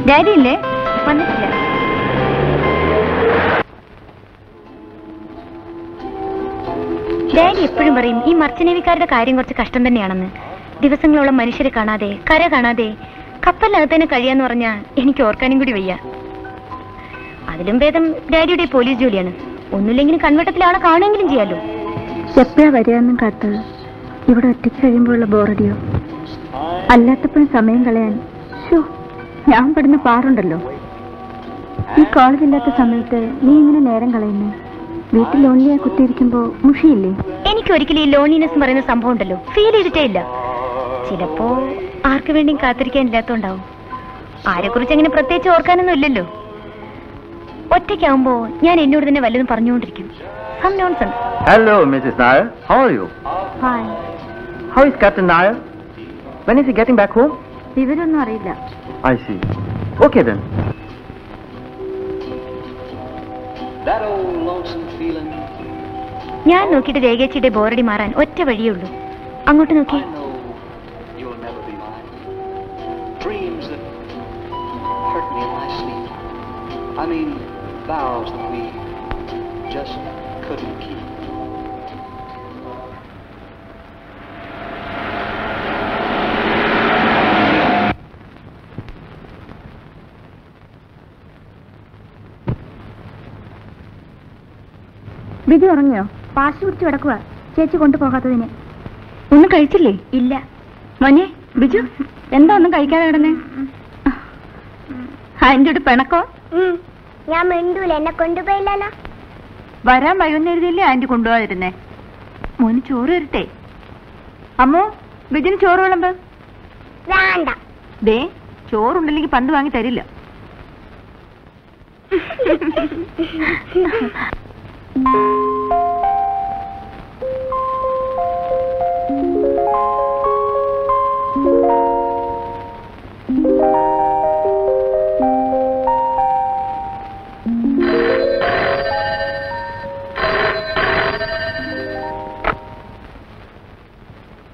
Daddy ഇല്ലേ? വന്നിട്ടില്ല. Daddy എപ്പോഴും പറയും ഈ മർച്ചനേവിക്കാരുടെ കാര്യം കുറച്ച് കഷ്ടം തന്നെയാണെന്ന്. ദിവസങ്ങളോളം മനുഷ്യരെ കാണാതെ, കര കാണാതെ കപ്പലിനകത്ത് തന്നെ കഴിയാന്ന് പറഞ്ഞാൽ എനിക്ക് ഓർക്കാനും കൂടി വയ്യ. അതിലും ഭേദം ഡാഡിയുടെ പോലീസ് ജോലിയാണ്. ഒന്നുമില്ലെങ്കിലും കൺവെട്ടത്തിൽ ആളെ കാണുമെങ്കിലും ചെയ്യാലോ. എപ്പോഴാ വരികയെന്നും കാത്ത് ഇവിടെ ഒറ്റയ്ക്ക് കഴിയുമ്പോഴുള്ള ബോറടിയോ? അല്ലാത്തപ്പോഴും സമയം കളയാൻ ഞാൻ പെടുന്ന പാറുണ്ടല്ലോ. ഈ കോളേജില്ലാത്ത സമയത്ത് നീ ഇങ്ങനെ നേരം കളയുന്നേ? വീട്ടിൽ ലോൺലിയായി കുത്തിയിരിക്കുമ്പോ മുഷിയില്ലേ? എനിക്ക് ഒരിക്കലും ഈ ലോൺലിനെസ് പറയുന്ന സംഭവം ഉണ്ടല്ലോ ഫീൽ ചെയ്തിട്ടേ ഇല്ല. ചിലപ്പോ ആർക്ക് വേണ്ടിയും കാത്തിരിക്കാനില്ലാത്തോണ്ടാവും. ആരെക്കുറിച്ച് അങ്ങനെ പ്രത്യേകിച്ച് ഓർക്കാനൊന്നും ഇല്ലല്ലോ. ഒറ്റയ്ക്കാവുമ്പോ ഞാൻ എന്നോട് തന്നെ വല്ലതും പറഞ്ഞുകൊണ്ടിരിക്കും. Some nonsense. Hello, Mrs. Nair. How are you? Fine. How is Captain Nair? When is he getting back home? വിവരമൊന്നും അറിയില്ല. I see. Okay then. That old lonesome feeling. ഞാൻ നോക്കിയിട്ട് രേഖേച്ചിയുടെ ബോറടി മാറാൻ ഒറ്റ വഴിയേ ഉള്ളൂ. അങ്ങോട്ട് നോക്കി. You'll never be mine. Dreams that hurt me in my sleep. I mean, vows that we just couldn't keep. Biju ഉറങ്ങിയോ? പാശ് പിടിച്ച് കിടക്കുക ചേച്ചി കൊണ്ടുപോകാത്തതിന്. ഒന്നും കഴിച്ചില്ലേ? ഇല്ല. മോനെ ബിജു എന്താ ഒന്നും കഴിക്കാതെ കിടന്നേ? അതിൻ്റെ ഒരു പിണക്കോ? ഞാൻ മിണ്ടൂല, എന്നെ കൊണ്ടുപോയില്ലല്ലോ. വരാൻ വൈകുന്നേരത്തില്ലേ ആന്റി കൊണ്ടുപോകാതിരുന്നേ? മോന് ചോറ് തരട്ടെ? അമ്മോ ബിജുന് ചോറ് വിളമ്പ്. വേണ്ട. ദേ ചോറുണ്ടല്ലെങ്കിൽ പന്ത് വാങ്ങി തരില്ല.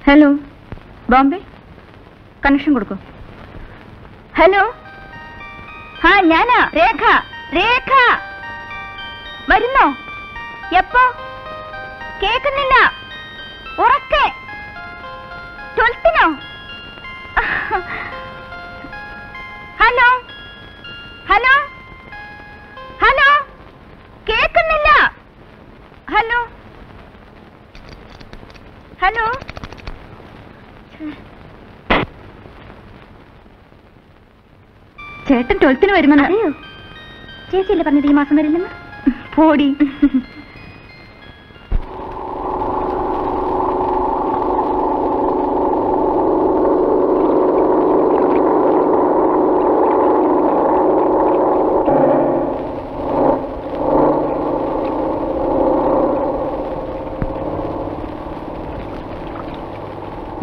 ഹലോ ബോംബെ, കണക്ഷൻ കൊടുക്കും. ഹലോ, ആ ഞാനാ രേഖ. രേഖ വരുന്നോ? എപ്പോ? കേൾക്കുന്നില്ല. ഉറക്കെ 12-നോ? ഹലോ ഹലോ ഹലോ, കേൾക്കുന്നില്ല. Hello hello. ചേട്ടൻ 12-ന് വരുമെന്ന്. അതെയോ? ചേച്ചിയല്ലേ പറഞ്ഞത് ഈ മാസം വരില്ലെന്ന്? പോടി.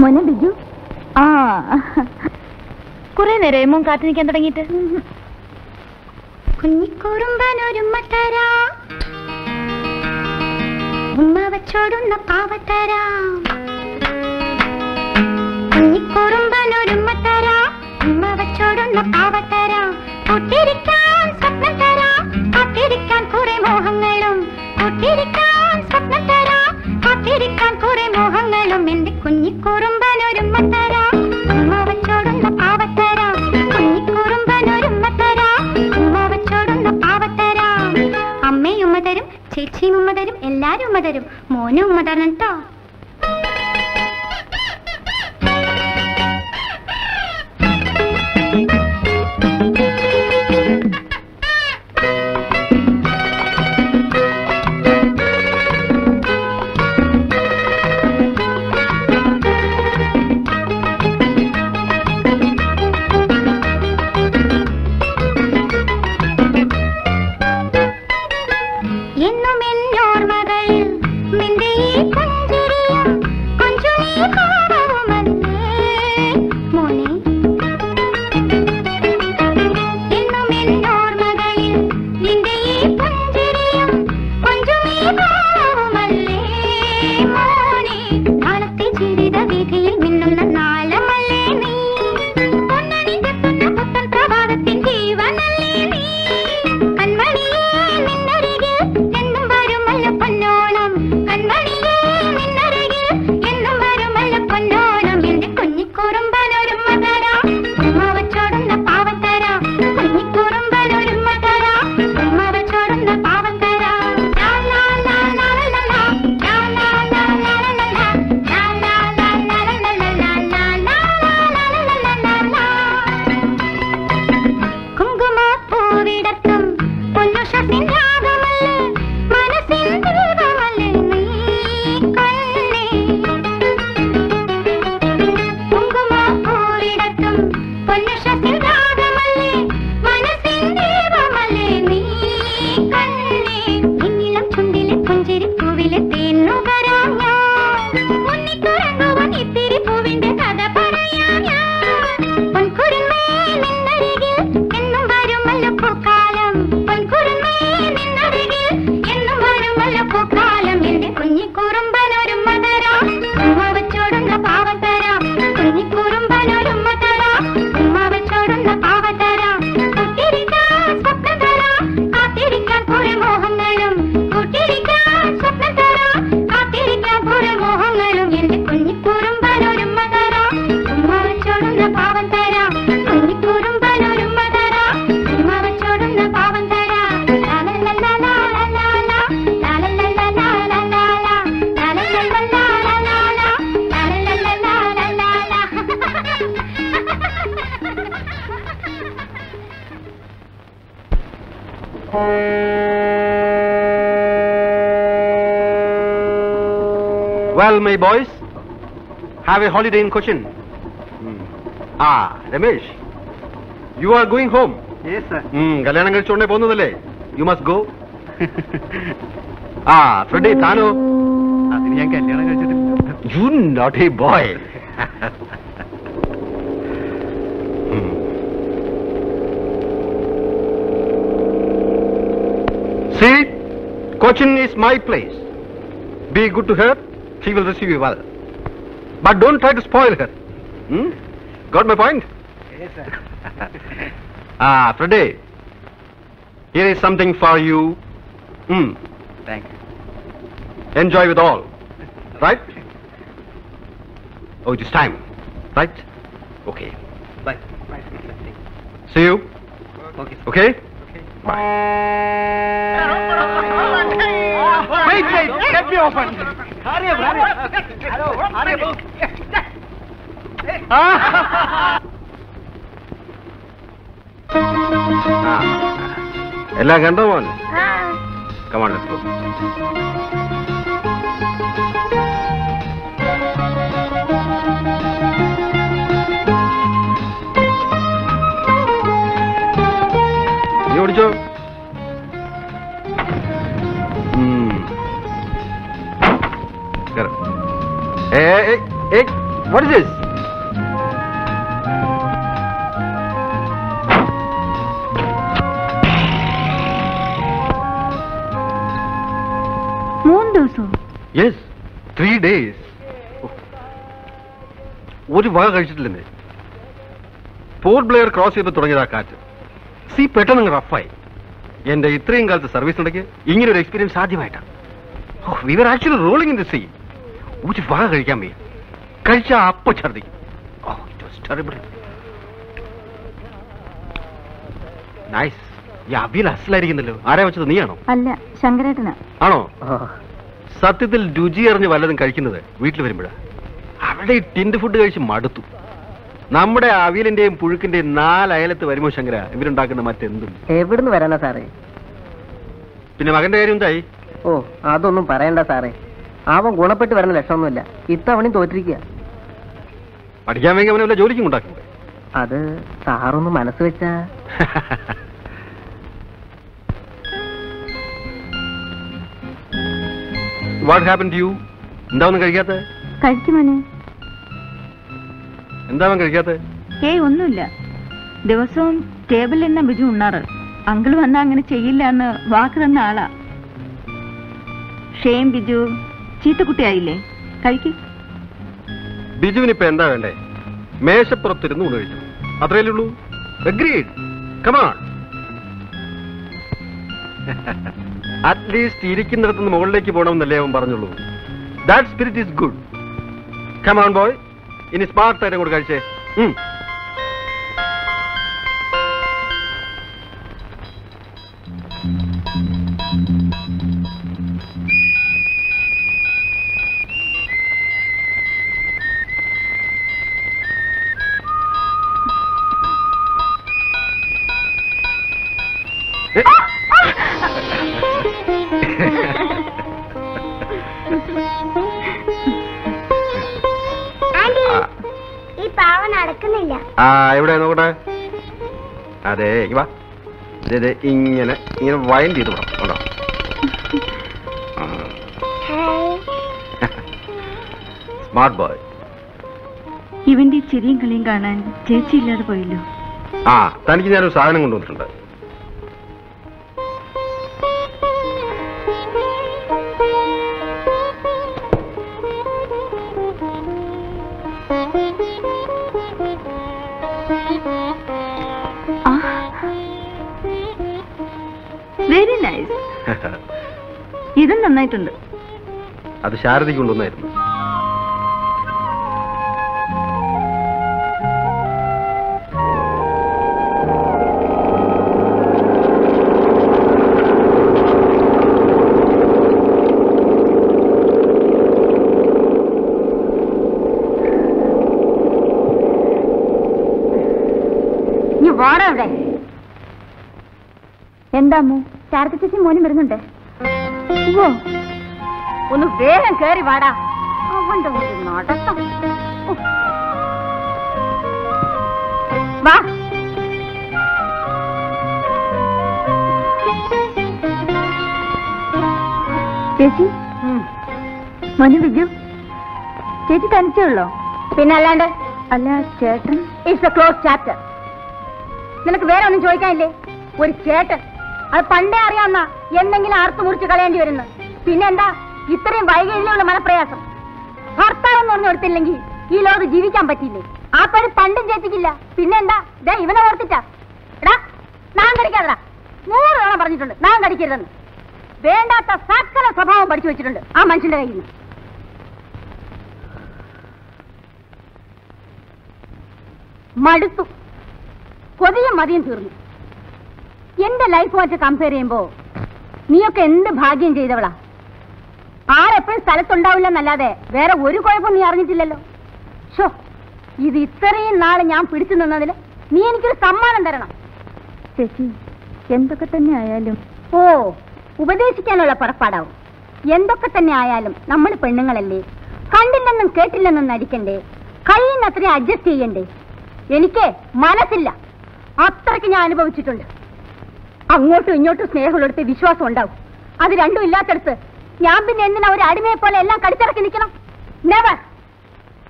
മോനെ ബിജു, ആ കുറെ നേരം മോൻ കാത്തു നിൽക്കാൻ തുടങ്ങിയിട്ട്. കുഞ്ഞിക്കുറുമ്പനൊരുമ്മ തരാം, ഉമ്മ വച്ചോടുന്ന പാവത്തരാം. കുഞ്ഞിക്കുറുമ്പനൊരുമ്മ തരാം, ഉമ്മ വച്ചോടുന്ന പാവത്തരാം. കൂട്ടിരിക്കാൻ സ്വപ്നം തരാം, കാത്തിരിക്കാൻ കുറെ മോഹങ്ങളും. കൂട്ടിരിക്കാൻ സ്വപ്നം തരാം, കാത്തിരിക്കാൻ കുറെ മോഹങ്ങളും. എന്റെ കുഞ്ഞിക്കുറുമ്പനൊരുമ്മ തരാം, ഉമ്മ വച്ചോടുന്ന പാവത്തരാം. കുഞ്ഞിക്കുറുമ്പനൊരുമ്മ തരാം, ഉമ്മ വച്ചോടുന്ന പാവത്തരാം. അമ്മയും ഉമ്മ തരും, ചേച്ചിയും ഉമ്മ തരും, എല്ലാരും ഉമ്മ തരും. മോനും ഉമ്മ തരണം കേട്ടോ. ജീവിത വീഥിയിൽ മിന്നുന്ന നാളമല്ലേ നീ. പൊന്നണിഞ്ഞെത്തുന്ന പുത്തൻ പ്രഭാതത്തിൻ Well, my boys, have a holiday in Cochin. Ramesh, you are going home. Yes, sir. കല്യാണം കഴിച്ചോണ്ടേ പോകുന്നതല്ലേ? You must go. Freddy, താനോ? അതിന് ഞാൻ കല്യാണം കഴിച്ചിട്ടില്ല. You naughty boy. See, Cochin is my place. Be good to her. She will receive you well. But don't try to spoil her. Got my point? Yes, sir. Freddy, here is something for you. Thank you. Enjoy with all. Right? Oh, it is time. Right? Okay. Bye. See you. Okay. Okay? Bye. Wait. Let me open. Hurry up. Hello. Hurry up. എല്ലാം കണ്ടോ മോൻ? Come on, let's go. നീ ഓടിച്ചോ. Hey, what is this? Yes, 3 days. ഒരു വക കഴിച്ചിട്ടില്ലെന്നേ. Port Blair cross ചെയ്തപ്പോൾ തുടങ്ങിയതാ കാറ്റ്. See പെട്ടെന്ന് റഫായി. എന്റെ ഇത്രയും കാലത്ത് സർവീസ് ഇടയ്ക്ക് ഇങ്ങനെ ഒരു എക്സ്പീരിയൻസ് ആദ്യമായിട്ടാണ്. We were actually rolling in the sea. ഒരു വക കഴിക്കാൻ വയ്യ. കഴിച്ചാൽ അപ്പൊ ഛർദിക്കും. It was terrible. നൈസ്. ഈ അവിയൽ അസലായിരിക്കുന്നല്ലോ. ആരാ വെച്ചത്, നീയാണോ? അല്ല, ശങ്കരേട്ടനാ. ആണോ? സത്യത്തിൽ രുചി അറിഞ്ഞ് വല്ലതും കഴിക്കുന്നത് വീട്ടിൽ വരുമ്പോഴാണ്. അവിടെ ഈ ടിൻഡ് ഫുഡ് കഴിച്ച് മടുത്തു. നമ്മുടെ അവിയലിന്റെയും പുഴുക്കിന്റെയും 4 അയലത്ത് വരുമോ ശങ്കര ഇവരുണ്ടാക്കുന്ന മറ്റെന്തും? എവിടുന്ന് വരാനാ സാറേ? പിന്നെ മകന്റെ കാര്യം എന്തായി? ഓ, അതൊന്നും പറയണ്ട സാറേ. അവൻ ഗുണപ്പെട്ട് വരുന്ന ലക്ഷമൊന്നുമില്ല. ഇത്തവണയും തോറ്റിരിക്കുക. പഠിക്കാൻ വേണ്ടി അവനെ വല്ല ജോലിക്കും ഉണ്ടാക്കണ്ടേ? അത് സാറൊന്ന് മനസ്സ് വെച്ചാ. What happen to you? എന്താ ഒന്നും കഴിക്കാത്ത? കഴിക്കുമോനെ? എന്താ അവൻ കഴിക്കാത്ത? ഒന്നുമില്ല. ദിവസവും ടേബിളിൽ എണ്ണ ബിജു ഉണ്ണാറ്. അങ്കിൾ വന്നാ അങ്ങനെ ചെയ്യില്ല എന്ന് വാക്ക് തന്ന ആളാ. ഷെയിം ബിജു, ചീത്തക്കുട്ടിയായില്ലേ? കഴിക്ക്. ബിജുവിനിപ്പോ എന്താ വേണ്ടേ? മേശപ്പുറത്തിരുന്ന് ഊണ് കഴിച്ചു, അത്രയല്ലേ ഉള്ളൂ. അഗ്രീഡ്. Come on. അറ്റ്ലീസ്റ്റ് ഇരിക്കുന്നിടത്തുനിന്ന് മുകളിലേക്ക് പോകണമെന്നല്ലേ അവൻ പറഞ്ഞുള്ളൂ. That spirit is good. Come on boy. ഇനി സ്മാർട്ടായിട്ട് കൂടെ കഴിച്ചേ. എവിടെ നോക്കട്ടെ. അതെ, വാ. ഇങ്ങനെ ഇങ്ങനെ വൈൻഡ് ചെയ്ത് പോണം. Smart boy. ഇവന്റെ ചിരിയും കളിയും കാണാൻ ചേച്ചി ഇല്ലാതെ പോയല്ലോ. തനിക്ക് ഞാനൊരു സാധനം കൊണ്ടുവന്നിട്ടുണ്ട്. Very nice. ഇതും നന്നായിട്ടുണ്ട്. അത് ശാരദയ്ക്ക് കൊണ്ടുവന്നായിരുന്നു. എന്താമോ ശാരദ ചേച്ചി മോനും വരുന്നുണ്ട്. ഒന്ന് വേഗം കേറി വാടാ. അവന്റെ ഒരു നടത്തം. വാ. ചേച്ചി, മോന് ബിജു, ചേച്ചി തനിച്ചേ ഉള്ളോ? പിന്നെ അല്ലാണ്ട്. അല്ല ചേട്ടൻ. It's A close chapter. നിനക്ക് വേറെ ഒന്നും ചോദിക്കാനില്ലേ? ഒരു ചേട്ടൻ, അത് പണ്ടേ അറിയാവുന്ന എന്തെങ്കിലും ആർത്തു മുറിച്ച് കളയേണ്ടി വരുന്നു. പിന്നെന്താ ഇത്രയും വൈകല്യമുള്ള മനപ്രയാസം? ഭർത്താവെന്ന് പറഞ്ഞു കൊടുത്തില്ലെങ്കിൽ ഈ ലോകത്ത് ജീവിക്കാൻ പറ്റില്ലേ? ആ പേര് പണ്ടും ചേച്ചിക്കില്ല. പിന്നെന്താ ഇവനെ ഓർത്തിട്ടാ? എടാ നാൻ കടിക്കാതെടാ. 100 തവണ പറഞ്ഞിട്ടുണ്ട് നാൻ കടിക്കരുതെന്ന്. വേണ്ടാത്ത സകല സ്വഭാവം പഠിച്ചു വെച്ചിട്ടുണ്ട് ആ മനുഷ്യന്റെ കയ്യിൽ നിന്ന്. മടുത്തു. കൊതിയും മതിയും തീർന്നു. എന്റെ ലൈഫുമായിട്ട് കമ്പയർ ചെയ്യുമ്പോ നീയൊക്കെ എന്ത് ഭാഗ്യം ചെയ്തവളാ. ആരെപ്പോഴും സ്ഥലത്തുണ്ടാവില്ലെന്നല്ലാതെ വേറെ ഒരു കുഴപ്പം നീ അറിഞ്ഞിട്ടില്ലല്ലോ. ഷോ, ഇത് ഇത്രയും നാളെ ഞാൻ പിടിച്ചു നിന്നതിന് നീ എനിക്കൊരു സമ്മാനം തരണം. ചേച്ചി, എന്തൊക്കെ തന്നെ ആയാലും. ഓ, ഉപദേശിക്കാനുള്ള പുറപ്പാടാവും. എന്തൊക്കെ തന്നെ ആയാലും നമ്മൾ പെണ്ണുങ്ങളല്ലേ, കണ്ടില്ലെന്നും കേട്ടില്ലെന്നും നടിക്കണ്ടേ, കഴിയുന്നത്രയും അഡ്ജസ്റ്റ് ചെയ്യണ്ടേ. എനിക്ക് മനസ്സില്ല, അത്രയ്ക്ക് ഞാൻ അനുഭവിച്ചിട്ടുണ്ട്. അങ്ങോട്ടും ഇങ്ങോട്ടും സ്നേഹമുള്ളിടത്ത് വിശ്വാസം ഉണ്ടാവും. അത് രണ്ടും ഇല്ലാത്തടത്ത് ഞാൻ പിന്നെ എന്തിനാ ഒരു അടിമയെ പോലെ എല്ലാം കടിച്ചിറക്കി നിൽക്കണം? നെവർ.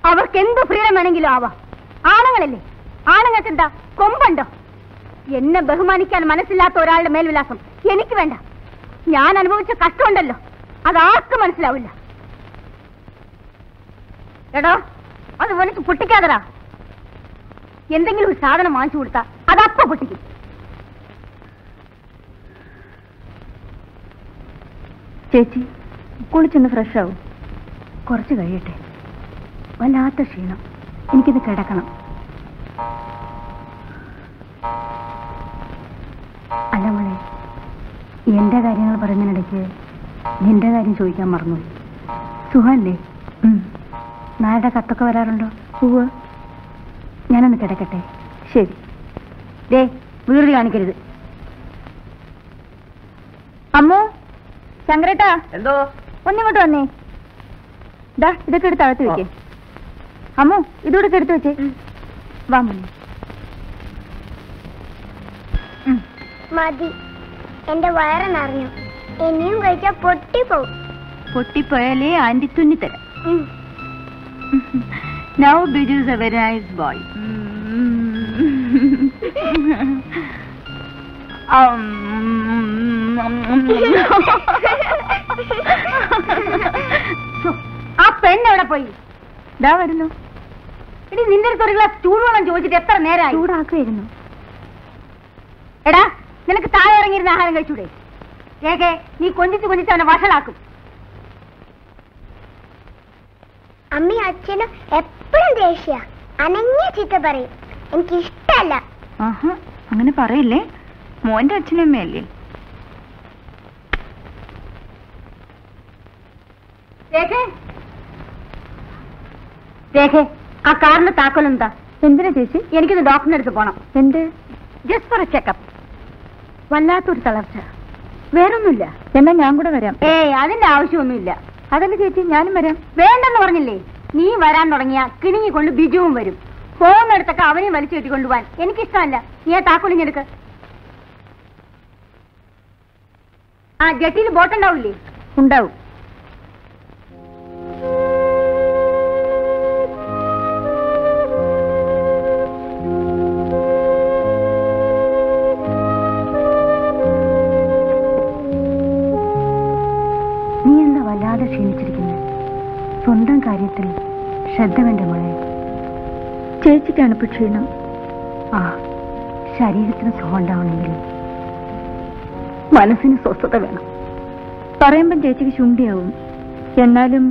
അവർക്ക് എന്ത് ഫ്രീഡം വേണമെങ്കിലും ആവാം. ആണുങ്ങളല്ലേ, ആണുങ്ങൾക്ക് എന്താ കൊമ്പുണ്ടോ? എന്നെ ബഹുമാനിക്കാൻ മനസ്സില്ലാത്ത ഒരാളുടെ മേൽവിലാസം എനിക്ക് വേണ്ട. ഞാൻ അനുഭവിച്ച കഷ്ടമുണ്ടല്ലോ, അതാർക്കും മനസ്സിലാവില്ല. എടോ, അത് വലിച്ച് പൊട്ടിക്കാതടാ. എന്തെങ്കിലും ഒരു സാധനം വാങ്ങിച്ചു കൊടുത്താ അതപ്പ പൊട്ടിക്കും. ചേച്ചി, കുളിച്ചൊന്ന് ഫ്രഷ് ആവും. കുറച്ച് കഴിയട്ടെ. വല്ലാത്ത ക്ഷീണം, എനിക്കിത് കിടക്കണം. അല്ല മോളെ, എന്റെ കാര്യങ്ങൾ പറയുന്നതിനിടയ്ക്ക് നിന്റെ കാര്യം ചോദിക്കാൻ മറന്നു. സുഖല്ലേ? നാളെ കത്തൊക്കെ വരാറുണ്ടോ? സുഖ. ഞാനൊന്ന് കിടക്കട്ടെ. ശരി. ദേ, വീട് കാണിക്കരുത്. അമ്മോ, ശങ്കരേട്ടാ, എന്തോ ഒന്നിങ്ങോട്ട് വന്നേ. ദാ ഇതൊക്കെ എടുത്ത് അകത്ത് വെക്കേ. അമ്മോ, ഇതൂടെ എടുത്ത് വെച്ചേ. വാ മോനെ. മതി, എന്റെ വയറ് നിറഞ്ഞു. ഇനിയും കഴിച്ചാ പൊട്ടിപ്പോവും. പൊട്ടിപ്പോയാലേ anti തുന്നിത്തരാം. Now Biju is a very nice boy. ആ പെണ്ണ് എവിടെ പോയി? ഇതാ വരുന്നു. ഇനി നിന്റെ അടുത്ത് ഒരു ഗ്ലാസ് ചൂടുവെള്ളം ചോദിച്ചിട്ട് എത്ര നേരമായി? ചൂടാക്കുമായിരുന്നു. എടാ, നിനക്ക് താഴെ ഇറങ്ങിയിരുന്ന ആഹാരം കഴിച്ചൂടെ? കേക്കെ, നീ കൊഞ്ചിച്ച് കൊഞ്ചിച്ച് അവനെ വഷളാക്കും. അമ്മയും അച്ഛനും എപ്പോഴും ദേഷ്യ, അനങ്ങിയ ചീത്ത പറയും. എനിക്കിഷ്ടല്ല. അങ്ങനെ പറയില്ലേ, മോന്റെ അച്ഛനും അമ്മയല്ലേ. രേഖേ, ആ കാറിന്റെ താക്കോൽ എന്താ? എന്തിനാ ചേച്ചി? എനിക്കൊന്ന് ഡോക്ടറിന്റെ അടുത്ത് പോണം. എന്ത്? Just for A checkup. വല്ലാത്തൊരു തളർച്ച. വേറൊന്നുമില്ല. എന്നാ ഞാൻ കൂടെ വരാം. അതിന്റെ ആവശ്യമൊന്നുമില്ല. അതല്ല ചേച്ചി, ഞാനും വരാം. വേണ്ടെന്ന് പറഞ്ഞില്ലേ? നീ വരാൻ തുടങ്ങിയ കിണിങ്ങിക്കൊണ്ട് ബിജുവും വരും. പോകുന്നിടത്തൊക്കെ അവനെയും വലിച്ചു കെട്ടിക്കൊണ്ടുപോവാൻ എനിക്കിഷ്ടമല്ല. നീ ആ താക്കോലിഞ്ഞെടുക്ക്. ആ ജെട്ടിയിൽ ബോട്ടുണ്ടാവില്ലേ? ഉണ്ടാവും. നീ എന്താ വല്ലാതെ ക്ഷീണിച്ചിരിക്കുന്നു? സ്വന്തം കാര്യത്തിൽ ശ്രദ്ധ വേണ്ട മോളെ. ചേച്ചിക്കാണ് ഇപ്പൊ ക്ഷീണം. ആ, ശരീരത്തിന് സുഖം ഉണ്ടാവണമെങ്കിൽ മനസ്സിന് സ്വസ്ഥത വേണം. പറയുമ്പം ചേച്ചിക്ക് ശുണ്ടിയാവും. എന്നാലും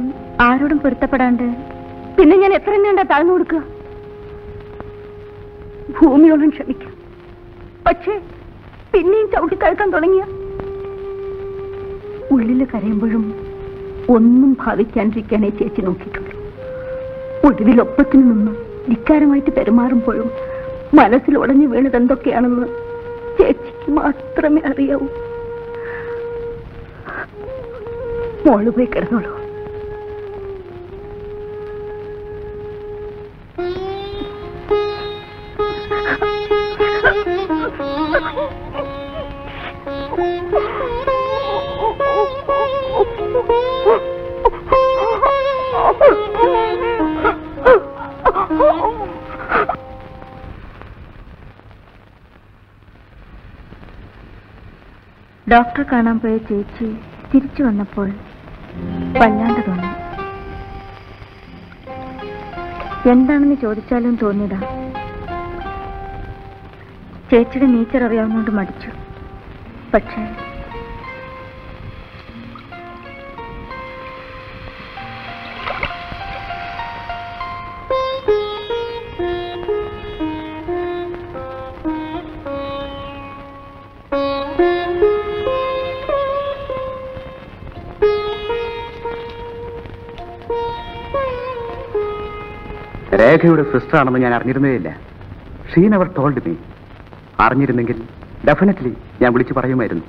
ആരോടും പൊരുത്തപ്പെടാണ്ട് പിന്നെ ഞാൻ എത്ര നീണ്ടാ താഴ്ന്നു കൊടുക്കുക? ഭൂമിയോളം ക്ഷമിക്കാം. പക്ഷേ പിന്നെയും ചവിട്ടി തഴുക്കാൻ തുടങ്ങിയ ഉള്ളില് കരയുമ്പോഴും ഒന്നും ഭാവിക്കാണ്ടിരിക്കാനേ ചേച്ചി നോക്കിയിട്ടുള്ളൂ. ഒടുവിലൊപ്പത്തിന് നിന്ന് ധിക്കാരമായിട്ട് പെരുമാറുമ്പോഴും മനസ്സിൽ ഉടഞ്ഞു വീണത് എന്തൊക്കെയാണെന്ന് ചേച്ചിക്ക് മാത്രമേ അറിയാവൂ. മോള് പോയി കിടന്നോളൂ. ഡോക്ടറെ കാണാൻ പോയ ചേച്ചി തിരിച്ചു വന്നപ്പോൾ വല്ലാണ്ട് തോന്നി. എന്താണെന്ന് ചോദിച്ചാലും തോന്നിയതാ. ചേച്ചിയുടെ നേച്ചർ അറിയാവുന്നതുകൊണ്ട് മടിച്ചു. പക്ഷേ രേഖയുടെ സിസ്റ്റർ ആണെന്ന് ഞാൻ അറിഞ്ഞിരുന്നേയില്ല. She never told me. അറിഞ്ഞിരുന്നെങ്കിൽ ഡെഫിനറ്റ്ലി ഞാൻ വിളിച്ചു പറയുമായിരുന്നു.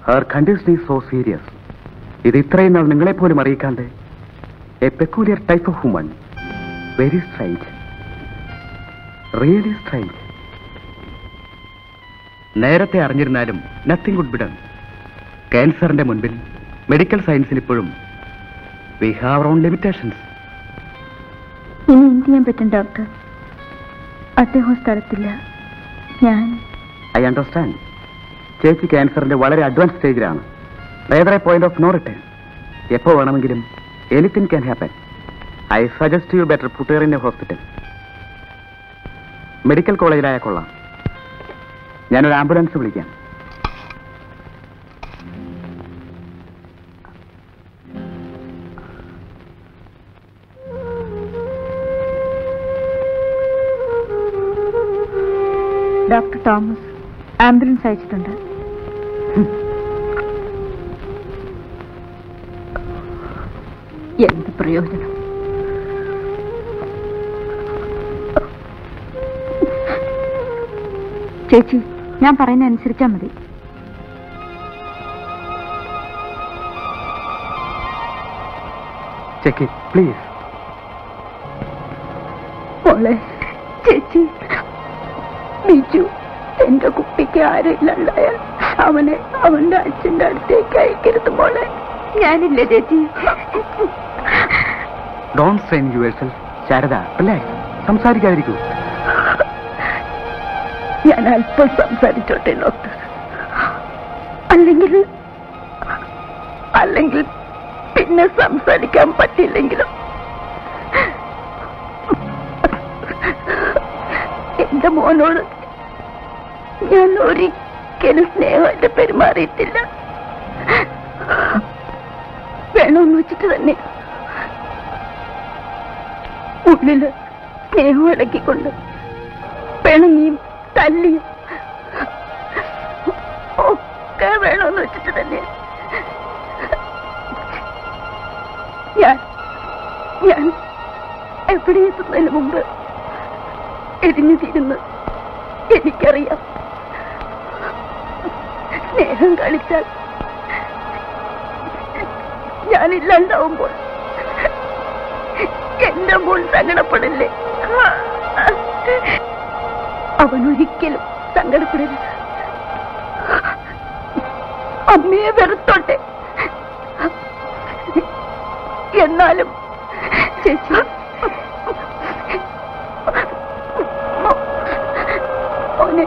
Her condition is so serious. ഇത് ഇത്രയും നാൾ നിങ്ങളെപ്പോലും അറിയിക്കാണ്ട് a peculiar type of woman. Very strange, really strange. നേരത്തെ അറിഞ്ഞിരുന്നാലും നത്തിങ് വുഡ് ബി ഡൺ. ക്യാൻസറിന്റെ മുൻപിൽ മെഡിക്കൽ സയൻസിന് ഇപ്പോഴും we have our own limitations. ഇനി എന്ത് ചെയ്യാൻ പറ്റും ഡോക്ടർ? അദ്ദേഹം സ്ഥലത്തില്ല. I understand. ചേച്ചി ക്യാൻസറിന്റെ വളരെ അഡ്വാൻസ് സ്റ്റേജിലാണ്. Rather a point of no return. എപ്പോ വേണമെങ്കിലും anything can happen. I suggest you better put her in a hospital. Medical കോളേജിലായ കൊള്ളാം. ഞാനൊരു ആംബുലൻസ് വിളിക്കാം. ഡോക്ടർ തോമസ് ആംബുലൻസ് അയച്ചിട്ടുണ്ട്. എന്ത് പ്രയോജനം? ചേച്ചി, ഞാൻ പറയുന്ന അനുസരിച്ചാ മതി. Check it please. മോളെ, ചേച്ചി, ബിജു എന്റെ കുട്ടിക്ക് ആരില്ലാണ്ടായാൽ അവനെ അവന്റെ അച്ഛന്റെ അടുത്തേക്ക് അയക്കരുത് മോളെ. ഞാനില്ല ചേച്ചി. Don't strain yourself. Sharada, relax. സംസാരിക്കാതിരിക്കൂ. ഞാൻ അല്പം സംസാരിച്ചോട്ടെ ഡോക്ടർ. അല്ലെങ്കിൽ പിന്നെ സംസാരിക്കാൻ പറ്റില്ലെങ്കിലും എന്റെ മോനോട് ഞാൻ ഒരിക്കലും സ്നേഹമായിട്ട് പെരുമാറിയിട്ടില്ല. വേണമെന്ന് വെച്ചിട്ട് തന്നെ ഉള്ളില് സ്നേഹം ഇളക്കിക്കൊണ്ട് പിണങ്ങിയും തല്ലിയും ഒക്കെ വേണമെന്ന് വെച്ചിട്ട് തന്നെ ഞാൻ എവിടെ എത്തുന്നതിന് മുമ്പ് എരിഞ്ഞു തീരുന്നു. എനിക്കറിയാം, സ്നേഹം കളിച്ചാൽ ഞാനില്ലാണ്ടാവുമ്പോൾ എന്റെ മോൻ സങ്കടപ്പെടില്ലേ? അവനൊരിക്കലും സങ്കടപ്പെടരുത്. അമ്മയെ വെറുത്തോട്ടെ. എന്നാലും ചേച്ചി, മോനെ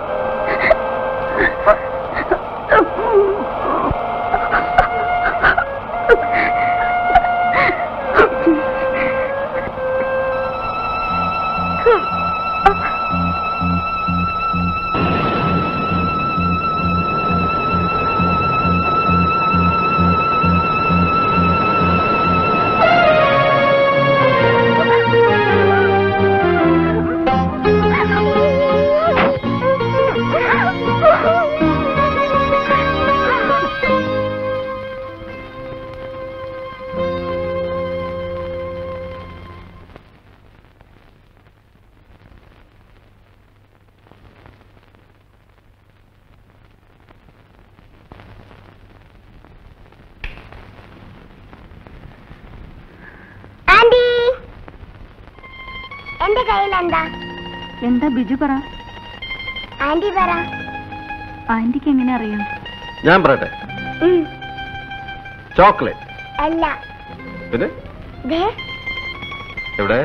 കയ്യിലെന്താ? എന്താ ബിജു പറ. ആന്റി പറ. ആന്റിക്ക് എങ്ങനെ അറിയാം? ഞാൻ പറയട്ടെ. ചോക്ലേറ്റ് അല്ല. പിന്നെ ദേ എവിടെ?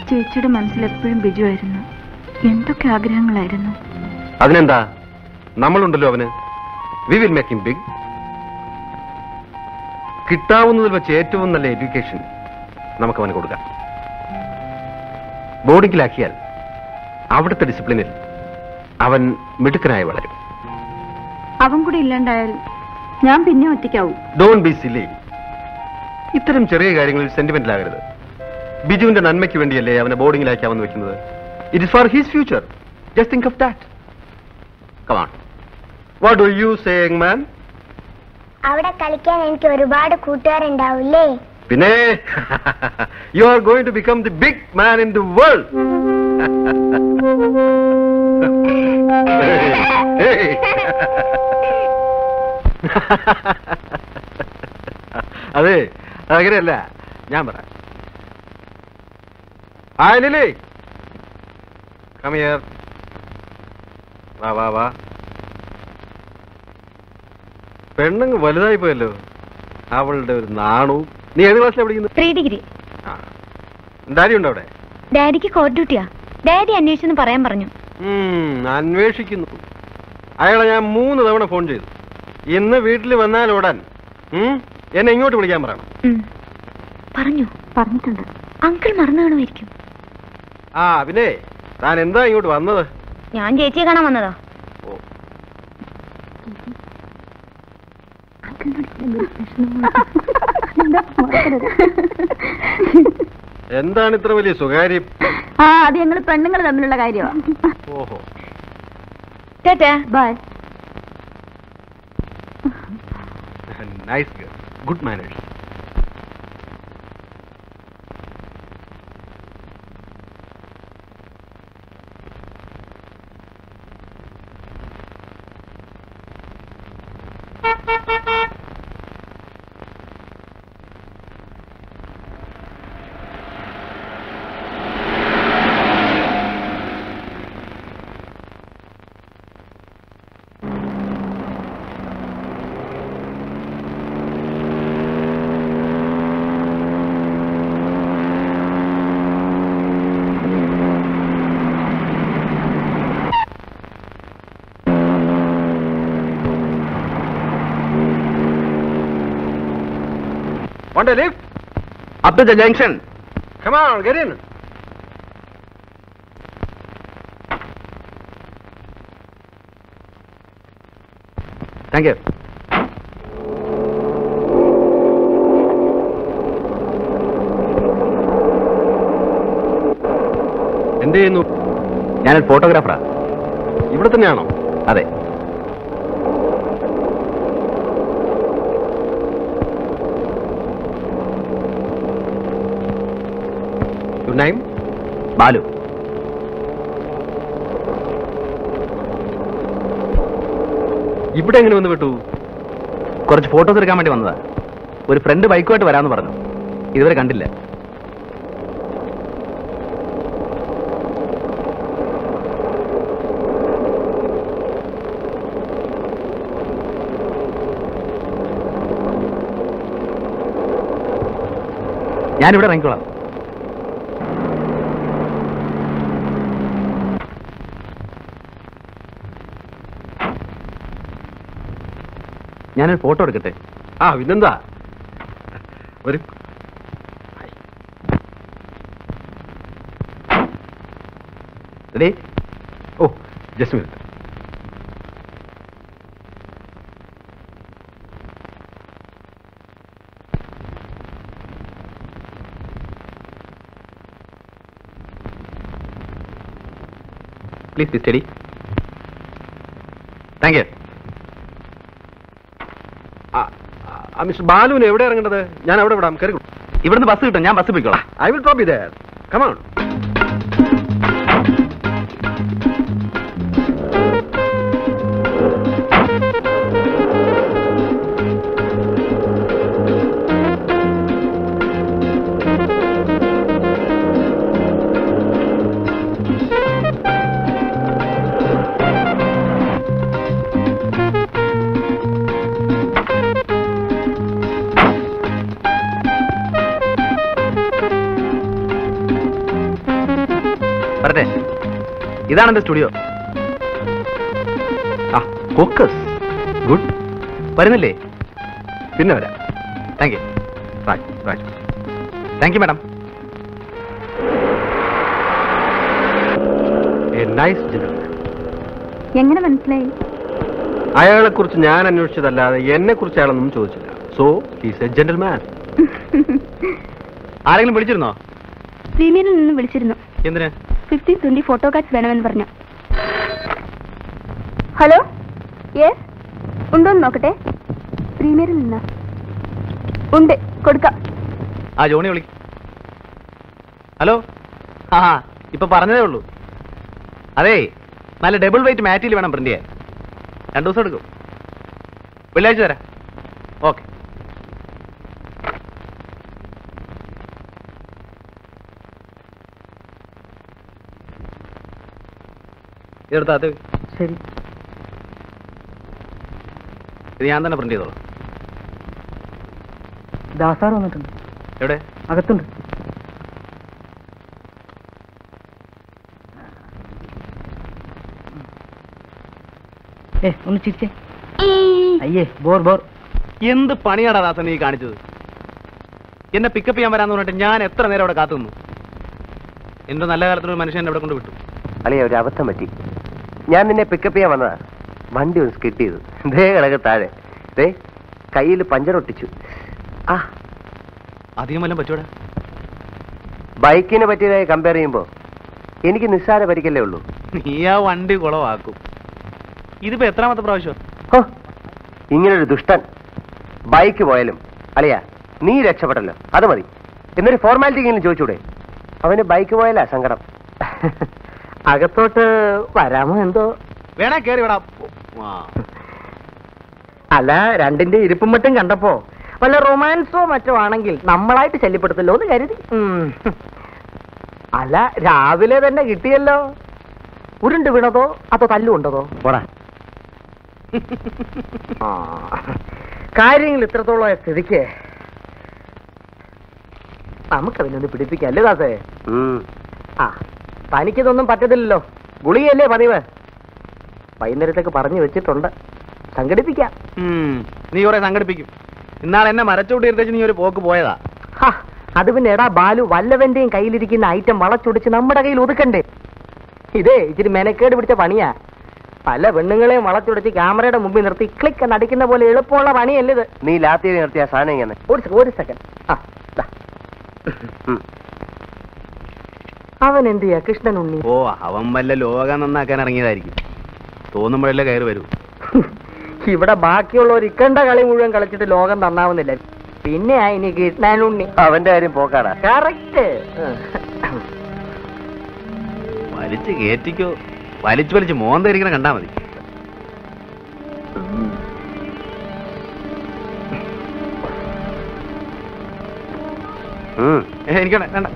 ചേച്ചിയുടെ മനസ്സിൽ എപ്പോഴും ബിജു ആയിരുന്നു. എന്തൊക്കെ ആഗ്രഹങ്ങളായിരുന്നു. അതിനെന്താ, നമ്മളുണ്ടല്ലോ അവന്. We will make him big. കിട്ടാവുന്നതിൽ വെച്ച് ഏറ്റവും നല്ല എഡ്യൂക്കേഷൻ നമുക്ക് അവന് കൊടുക്കാം. ബോർഡിങ്ങിലാക്കിയാൽ അവിടുത്തെ ഡിസിപ്ലിനിൽ അവൻ മിടുക്കനായി വളരും. അവൻ കൂടി ഇല്ലാണ്ടായാൽ ഞാൻ പിന്നെ ഒറ്റയ്ക്കാവും. Don't be silly. ഇത്തരം ചെറിയ കാര്യങ്ങളിൽ സെന്റിമെന്റൽ ആകരുത്. ബിജുവിന്റെ നന്മയ്ക്ക് വേണ്ടിയല്ലേ അവനെ ബോർഡിങ്ങിലാക്കാമെന്ന് വെക്കുന്നത്. It is for his future. Just think of that. Come on. What do you say, young man? അവിടെ കളിക്കാൻ എനിക്ക് ഒരുപാട് കൂട്ടുകാരുണ്ടാവില്ലേ? പിന്നെ you are going to become the big man in the world. അതെ, അങ്ങനെയല്ല, ഞാൻ പറയാം. Hi Lily, come here. വാ വാ വാ. പെണ്ണങ്ങ് വലുതായി പോയല്ലോ. അവളുടെ ഒരു നാണവും. നീ ഏത് ക്ലാസ്സിലാണ് പഠിക്കുന്നത്? 3 ഡിഗ്രി. ഡാഡി ഉണ്ടോ അവിടെ? ഡാഡിക്ക് കോർട്ട് ഡ്യൂട്ടിയാ. ഡാഡി അന്വേഷിച്ചെന്ന് പറയാൻ പറഞ്ഞു. അന്വേഷിക്കുന്നു. അയാളെ ഞാൻ 3 തവണ ഫോൺ ചെയ്തു. ഇന്ന് വീട്ടിൽ വന്നാൽ ഓടാൻ എന്നെ ഇങ്ങോട്ട് വിളിക്കാൻ പറയണം. പറഞ്ഞിട്ടുണ്ട്. അങ്കിൾ മറന്നു കാണുമായിരിക്കും. പിന്നെ താൻ എന്താ ഇങ്ങോട്ട് വന്നത്? ഞാൻ ചേച്ചിയെ കാണാൻ വന്നതാ. എന്താണ് ഇത്ര വലിയ സ്വകാര്യം? അത് ഞങ്ങൾ പെണ്ണുങ്ങൾ തമ്മിലുള്ള കാര്യമാണ്. ഓഹോ. Bye. Nice girl, good manners. Want a lift? Up to the junction. Come on, get in. Thank you. എന്ത് ചെയ്യുന്നു? ഞാനൊരു ഫോട്ടോഗ്രാഫറാ. ഇവിടെ തന്നെയാണോ? അതെ. Your name? ബാലു. ഇവിടെ എങ്ങനെ വന്ന് വിട്ടു? കുറച്ച് ഫോട്ടോസ് എടുക്കാൻ വേണ്ടി വന്നതാ. ഒരു ഫ്രണ്ട് ബൈക്കുമായിട്ട് വരാമെന്ന് പറഞ്ഞു. ഇതുവരെ കണ്ടില്ല. ഞാനിവിടെ ഇറങ്ങിക്കോളാം. ഞാനൊരു ഫോട്ടോ എടുക്കട്ടെ? പിന്നെന്താ. ഒരു ready? Just minute. Please be steady. Thank you. Mister ബാലുവിന് എവിടെ ഇറങ്ങേണ്ടത്? ഞാൻ അവിടെ വിടാം. കയറി. ഇവിടുന്ന് ബസ് കിട്ടും. ഞാൻ ബസ് പോയിക്കോളാം. I will drop you there. Come on. വരട്ടെ. ഇതാണ് എന്റെ സ്റ്റുഡിയോ. ആ ഫോക്കസ് ഗുഡ്. വരുന്നില്ലേ? പിന്നെ വരാം. Thank you. Thank you madam. A nice gentleman. എങ്ങനെ മനസ്സിലായി? അയാളെ കുറിച്ച് ഞാൻ അന്വേഷിച്ചതല്ലാതെ എന്നെ കുറിച്ച് അയാളൊന്നും ചോദിച്ചില്ല. So he's A gentleman. ആരെങ്കിലും വിളിച്ചിരുന്നോ? പ്രീമിയറിൽ നിന്ന് വിളിച്ചിരുന്നു. എന്തിന്? 15-20 ഫോട്ടോ കാർഡ്സ് വേണമെന്ന് പറഞ്ഞു. ഹലോ, യെസ്, ഉണ്ടോന്ന് നോക്കട്ടെ. പ്രീമിയറിൽ നിന്ന് ഉണ്ട്, കൊടുക്കാം. ആ ജോണി വിളി. ഹലോ. ആ ഇപ്പൊ പറഞ്ഞതേ ഉള്ളൂ. അതെ, നല്ല ഡബിൾ വെയിറ്റ് മാറ്റിൽ വേണം പ്രിന്റ് ചെയ്യാൻ. 2 ദിവസം എടുക്കും. വെള്ളിയാഴ്ച തരാം. ഓക്കെ. ഇതെടുത്താത്ത. ശരി. ഇത് ഞാൻ തന്നെ പ്രിന്റ് ചെയ്തോളാം. ദാസാർ വന്നിട്ടുണ്ട്. എവിടെ? അകത്തുണ്ട്. ഒന്ന് ചിരിച്ചേ. അയ്യേ, ബോർ ബോർ. എന്ത് പണിയാടാ ദാസൻ നീ കാണിച്ചത്? എന്നെ പിക്കപ്പ് ചെയ്യാൻ വരാന്ന് പറഞ്ഞിട്ട് ഞാൻ എത്ര നേരം അവിടെ കാത്തു നിന്നു. എന്റെ നല്ല കാലത്തൊരു മനുഷ്യൻ എന്നെ അവിടെ കൊണ്ട് വിട്ടു. അളിയ, ഒരു അബദ്ധം പറ്റി. ഞാൻ നിന്നെ പിക്കപ്പ് ചെയ്യാൻ വന്നതാ. വണ്ടി ഒന്ന് സ്കിഡ് ചെയ്തു. ദേ കിടക്ക് താഴെ. ദേ കയ്യിൽ പഞ്ചർ ഒട്ടിച്ചു. ആ, അധികം വല്ലതും പറ്റൂടാ? ബൈക്കിനെ പറ്റിയതായി കമ്പയർ ചെയ്യുമ്പോ എനിക്ക് നിസ്സാര പരിക്കല്ലേ ഉള്ളൂ. നീ ആ വണ്ടി കുളവാക്കും. ഇതിപ്പോ എത്രാമത്തെ പ്രാവശ്യം? ഹോ, ഇങ്ങനൊരു ദുഷ്ടൻ. ബൈക്ക് പോയാലും അളിയ നീ രക്ഷപ്പെട്ടല്ലോ, അത് മതി. എന്നൊരു ഫോർമാലിറ്റിക്കെങ്കിലും ചോദിച്ചൂടെ? അവന് ബൈക്ക് പോയാലാ സങ്കടം. അകത്തോട്ട് വരാമോ എന്തോ? വേണേ കേറി വിടാ. അല്ല, രണ്ടിന്റെ ഇരിപ്പും മറ്റും കണ്ടപ്പോ വല്ല റൊമാൻസോ മറ്റോ ആണെങ്കിൽ നമ്മളായിട്ട് ശല്യപ്പെടുത്തല്ലോ എന്ന് കരുതി. അല്ല, രാവിലെ തന്നെ കിട്ടിയല്ലോ. ഉരുണ്ട് വീണതോ അതോ തല്ലുകൊണ്ടതോ? പോടാ. കാര്യങ്ങൾ ഇത്രത്തോളം സ്ഥിതിക്ക് നമുക്കതിനൊന്ന് പിടിപ്പിക്കല്ലേ ദാസേ? ആ, തനിക്കിതൊന്നും പറ്റത്തില്ലല്ലോ. ഗുളികയല്ലേ പതിവ്. വൈകുന്നേരത്തേക്ക് പറഞ്ഞു വെച്ചിട്ടുണ്ട്. സംഘടിപ്പിക്കാം. നീ കുറെ സംഘടിപ്പിക്കും. ഇന്നാളെ എന്നെ മരച്ചോട്ട് ഇരുത്തേച്ച് നീ ഒരു പോക്ക് പോയതാ. അത് പിന്നെ എടാ ബാലു, വല്ലവന്റെയും കയ്യിലിരിക്കുന്ന ഐറ്റം വളച്ചൊടിച്ച് നമ്മുടെ കയ്യിൽ ഒതുക്കണ്ടേ? ഇതേ ഇച്ചിരി മെനക്കേട് പിടിച്ച പണിയാ. പല പെണ്ണുങ്ങളെയും വളച്ചൊടിച്ച് ക്യാമറയുടെ മുമ്പിൽ നിർത്തി ക്ലിക്ക് നടിക്കുന്ന പോലെ എളുപ്പമുള്ള പണിയല്ലേ ഇത്. നീ ലാത്തിയെ നിർത്തിയ സാധനം ഇങ്ങനെ. ഒരു സെക്കൻഡ്. അവൻ എന്ത് ചെയ്യാ കൃഷ്ണൻ ഉണ്ണി? ഓ, അവൻ വല്ല ലോകം നന്നാക്കാൻ ഇറങ്ങിയതായിരിക്കും. തോന്നുമ്പോഴല്ലേ കയറി വരൂ. ഇവിടെ ബാക്കിയുള്ളവർ ഇക്കണ്ട കളി മുഴുവൻ കളിച്ചിട്ട് ലോകം നന്നാവുന്നില്ല. പിന്നെ ഇനി കൃഷ്ണൻ ഉണ്ണി. അവന്റെ കാര്യം പോക്കാടാ. കറക്റ്റ്. വലിച്ചു കയറ്റിക്കോ. വലിച്ചു മോന്തരിക്കണ കണ്ടാ മതി. എനിക്കണേ വേണ്ട.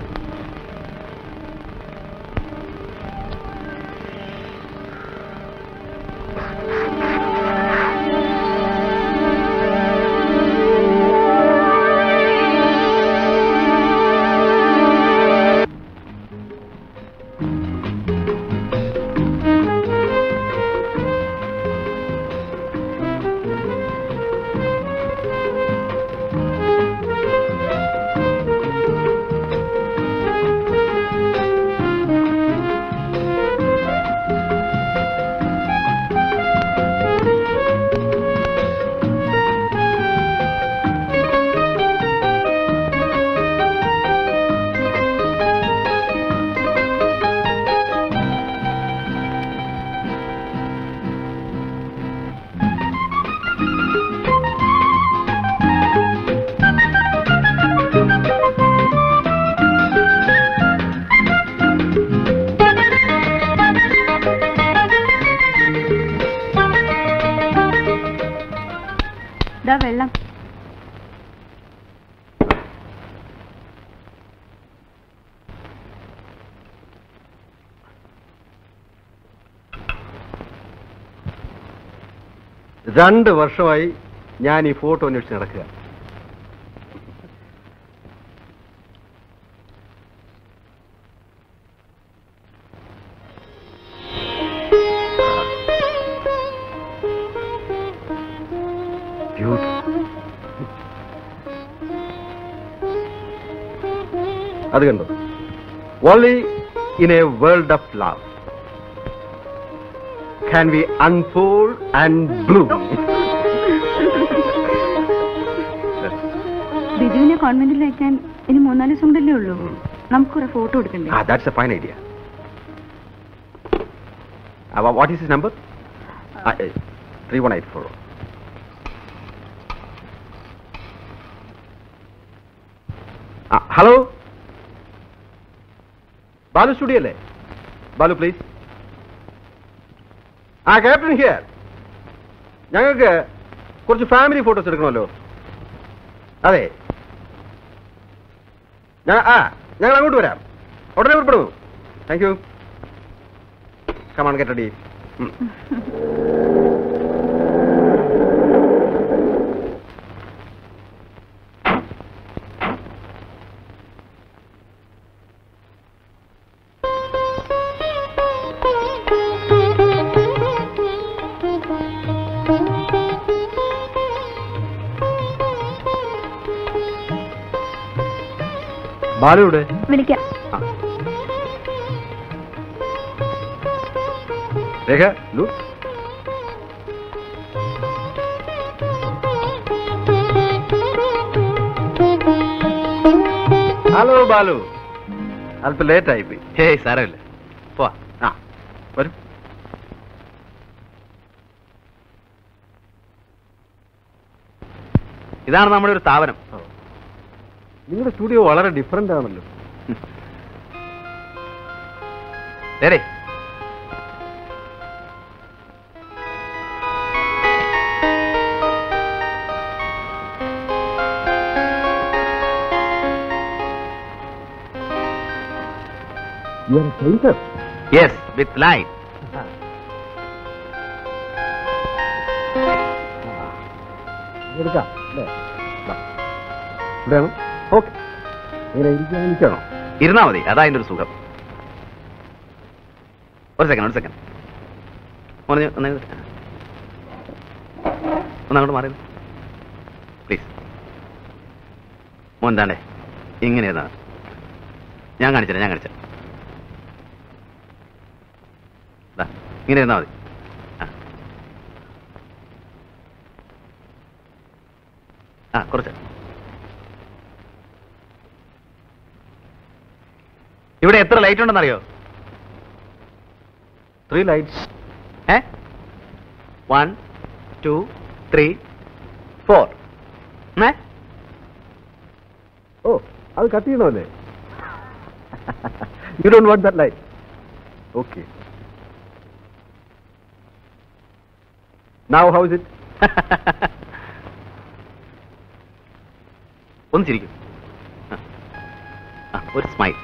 വെള്ളം. രണ്ട് വർഷമായി ഞാൻ ഈ ഫോട്ടോ അന്വേഷിച്ച് നടക്കുക. അത് കണ്ടു. Only in a world of love can we unfold and bloom. ബിജുവിനെ കോൺവെന്റിൽ അയക്കാൻ ഇനി 3-4 ദിവസം കൊണ്ടല്ലേ ഉള്ളൂ. നമുക്കൊരു ഫോട്ടോ എടുക്കണ്ടേ? That's a fine idea. What is his number? 3184. Hello, Balu studio അല്ലേ? ബാലു പ്ലീസ്. Captain here. ഞങ്ങൾക്ക് കുറച്ച് ഫാമിലി ഫോട്ടോസ് എടുക്കണമല്ലോ. അതെ, ഞങ്ങൾ അങ്ങോട്ട് വരാം. ഉടനെ പുറപ്പെടുന്നു. Thank you. Come on, get ready. ബാലുവിടെ? വിളിക്കാം. രേഖ, ലു. ഹലോ ബാലു, അല്പം ലേറ്റ് ആയിപ്പോയി. ഹേയ് സാരമില്ല, പോവാ. വരും. ഇതാണ് നമ്മുടെ ഒരു സ്ഥാപനം. നിങ്ങളുടെ സ്റ്റുഡിയോ വളരെ ഡിഫറെന്റ് ആണല്ലോ. നേരെ യെസ്, വിത്ത് ലൈൻ. എടുക്കാം അല്ലേ? ഇവിടെയാണോ? ഓക്കെ. ഇങ്ങനെ ഇരിക്കാണോ? ഇരുന്നാ മതി, അതാ അതിന്റെ ഒരു സുഖം. ഒരു സെക്കൻഡ് ഒന്നങ്ങോട്ട് മാറി പ്ലീസ്. മോൻ താണ്ടേ ഇങ്ങനെ ഞാൻ കാണിച്ചേ. ഇങ്ങനെ ഇരുന്നാ മതി. കുറച്ച് ഇവിടെ എത്ര ലൈറ്റ് ഉണ്ടെന്നറിയോ? 3 ലൈറ്റ്സ്. 1 2 3 4. ഓ, അത് കട്ട് ചെയ്യണമല്ലേ? You don't want that light. Okay. Now how is it? ഒന്ന് ചിരിക്കും. ഒരു smile.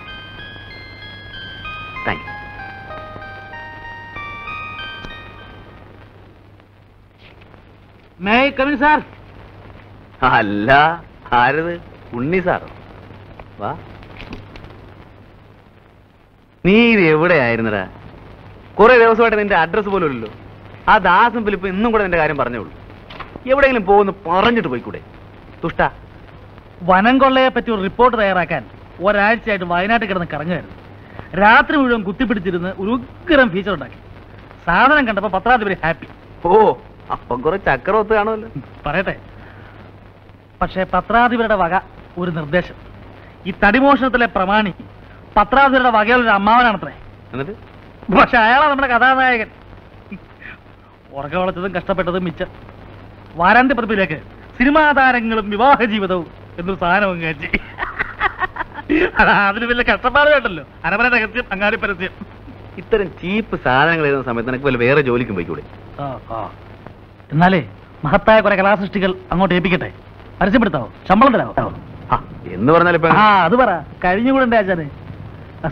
Thank you. May come in sir? അല്ല, ആരത്? ഉണ്ണി സാറോ? വാ. നീ ഇത് എവിടെയായിരുന്നടാ? കുറെ ദിവസമായിട്ട് നിന്റെ അഡ്രസ് പോലും ഇല്ലല്ലോ. ആ ദാസും ഫിലിപ്പ് ഇന്നും കൂടെ നിന്റെ കാര്യം പറഞ്ഞോളൂ. എവിടെയെങ്കിലും പോകുന്നു പറഞ്ഞിട്ട് പോയിക്കൂടെ? തുഷ്ട. വനം കൊള്ളയെ പറ്റി ഒരു റിപ്പോർട്ട് തയ്യാറാക്കാൻ ഒരാഴ്ചയായിട്ട് വയനാട്ടിൽ കിടന്ന് കറങ്ങുമായിരുന്നു. രാത്രി മുഴുവൻ കുത്തിപ്പിടിച്ചിരുന്ന് ഒരു ഉഗ്രം ഫീച്ചർ ഉണ്ടാക്കി. സാധനം കണ്ടപ്പോ പത്രാധിപര് ഹാപ്പി. ഓ, അപ്പം കുറെ ചക്രവത്ത് കാണുമല്ലോ. പറയട്ടെ, പക്ഷേ പത്രാധിപരുടെ വക ഒരു നിർദ്ദേശം. ഈ തടിമോഷണത്തിലെ പ്രമാണി പത്രാധിപരുടെ വകയിലൊരു അമ്മാവനാണത്രേ. എന്നിട്ട് പക്ഷെ അയാളാണ് നമ്മുടെ കഥാനായകൻ. ഉറക്കം വളച്ചതും കഷ്ടപ്പെട്ടതും മിച്ചം. വാരാന്ത്യ പ്രതിലേക്ക് സിനിമാ താരങ്ങളും വിവാഹ ജീവിതവും എന്നൊരു സാധനം കയറ്റി. അതിന് വലിയ കഷ്ടപ്പാട് വേണ്ടല്ലോ. അരമന രഹസ്യം, അങ്ങാടി പരസ്യം. ഇത്തരം ചീപ്പ് സാധനങ്ങൾ എഴുതുന്ന സമയത്ത് നിനക്ക് വല്ല വേറെ ജോലിക്കും പോയിക്കൂടെ? എന്നാലേ മഹത്തായ കുറെ കലാസൃഷ്ടികൾ അങ്ങോട്ട് ഏൽപ്പിക്കട്ടെ. പരസ്യപ്പെടുത്താവോ? ശമ്പളം തരാവോ? എന്ന് പറഞ്ഞാൽ ഇപ്പൊ അത് പറ. കഴിഞ്ഞുകൂടെ ആചാരെ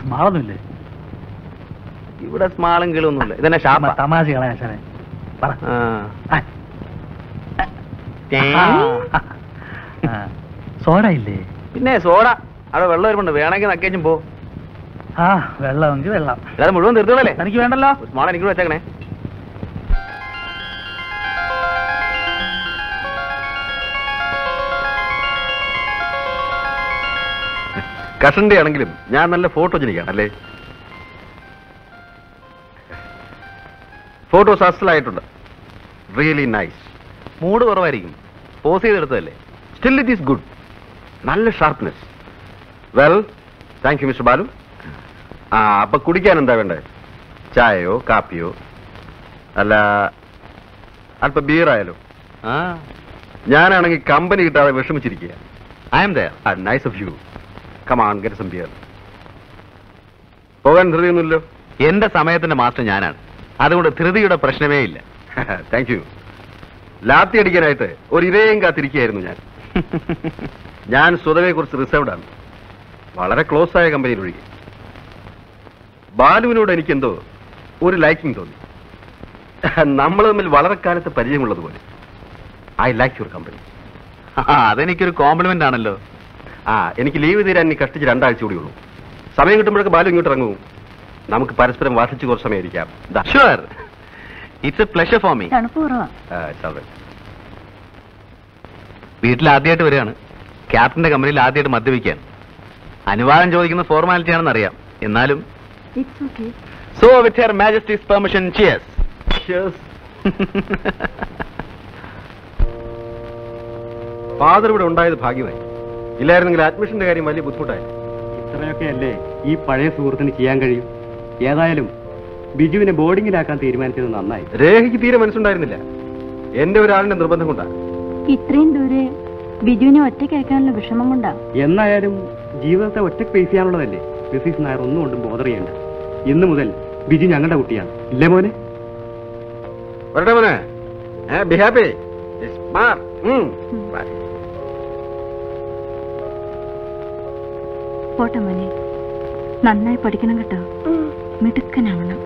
സ്മാളൊന്നുമില്ലേ? ഇവിടെ സ്മാളും കിളൊന്നുമില്ല. ഇതന്നെ ഷാപ്പ. തമാശകളെ ആശാനെ പറ. സോഡ ഇല്ലേ? പിന്നെ സോഡ അവിടെ വെള്ളം വരുമ്പുണ്ട്. വേണമെങ്കിൽ നക്കേച്ചും പോ. വെള്ളമെങ്കിൽ വെള്ളം. അല്ലാതെ മുഴുവൻ തീർത്തുകളല്ലേ? എനിക്ക് വേണ്ടല്ലോ. സ്മാൾ എനിക്ക് വെച്ചേക്കണേ. കഷന്റെ ആണെങ്കിലും ഞാൻ നല്ല ഫോട്ടോജനിക്കാണ് അല്ലേ? ഫോട്ടോസ് അസലായിട്ടുണ്ട്. Really nice. മൂഡ് കുറവായിരിക്കും, പോസ് ചെയ്തെടുത്തതല്ലേ? Still it is good. നല്ല sharpness. Well, thank you mister Balu. അപ്പൊ കുടിക്കാൻ എന്താ വേണ്ടേ? ചായയോ കാപ്പിയോ അല്ല അല്പ ബിയറായാലോ? ഞാനാണെങ്കിൽ കമ്പനി കിട്ടാതെ വിഷമിച്ചിരിക്കുക. I'm there. Nice of you. Come on, get some beer. പോകാൻ ധൃതിയൊന്നുമില്ലോ? എന്റെ സമയത്തിന്റെ മാസ്റ്റർ ഞാനാണ്, അതുകൊണ്ട് ധൃതിയുടെ പ്രശ്നമേ ഇല്ല. Thank you. ലാത്തി അടിക്കാനായിട്ട് ഒരു ഇരയും കാത്തിരിക്കുകയായിരുന്നു ഞാൻ. ഞാൻ സ്വതവെ കുറിച്ച് റിസർവ്ഡ് ആണ്, വളരെ ക്ലോസ് ആയ കമ്പനിയിൽ ഒഴികെ. ബാലുവിനോട് എനിക്കെന്തോ ഒരു ലൈക്കിംഗ് തോന്നി. നമ്മൾ തമ്മിൽ വളരെ കാലത്ത് പരിചയമുള്ളതുപോലെ. I like your company. അതെനിക്കൊരു കോംപ്ലിമെന്റ് ആണല്ലോ. എനിക്ക് ലീവ് തീരാൻ ഇനി കഷ്ടിച്ച് 2 ആഴ്ച കൂടി ഉള്ളൂ. സമയം കിട്ടുമ്പോഴൊക്കെ ബാലു ഇങ്ങോട്ട് ഇറങ്ങും. നമുക്ക് പരസ്പരം വാസിച്ച് കുറച്ച് സമയം ഇരിക്കാം. Sure, it's A pleasure for me. വീട്ടിൽ ആദ്യമായിട്ട് വരികയാണ്, ക്യാപ്റ്റന്റെ കമ്പനിയിൽ ആദ്യമായിട്ട് മദ്യപിക്കാൻ. അനുവാദം ചോദിക്കുന്ന ഫോർമാലിറ്റി ആണെന്ന് അറിയാം, എന്നാലും so with her Majesty's permission, cheers. Father ഇവിടെ ഉണ്ടായത് ഭാഗ്യമായി. ഇല്ലായിരുന്നെങ്കിൽ അഡ്മിഷന്റെ കാര്യം വലിയ ബുദ്ധിമുട്ടായി. ഇത്രയൊക്കെ അല്ലേ ഈ പഴയ സുഹൃത്തിന് ചെയ്യാൻ കഴിയും. ഏതായാലും ബിജുവിനെ ബോർഡിങ്ങിലാക്കാൻ തീരുമാനിച്ചത് നന്നായി. രേഖയ്ക്ക് തീരെ മനസ്സുണ്ടായിരുന്നില്ല, എന്റെ ഒരാളിന്റെ നിർബന്ധം കൊണ്ടാ. ഇത്രയും ദൂരെ ബിജുവിനെ ഒറ്റയ്ക്ക് അയക്കാനുള്ള വിഷമം കൊണ്ടാ. എന്നായാലും ജീവിതത്തെ ഒറ്റയ്ക്ക് ഫേസ് ചെയ്യാനുള്ളതല്ലേ. മിസ്സിസ് നായർ ഒന്നും കൊണ്ടും ബോധർ ചെയ്യണ്ട. ഇന്ന് മുതൽ ബിജു ഞങ്ങളുടെ കുട്ടിയാണ്, ഇല്ലേ മോനെ? വരട്ടെ മോനെ. Be happy. പോട്ടെ മോനെ, നന്നായി പഠിക്കണം കേട്ടോ, മിടുക്കനാവണം.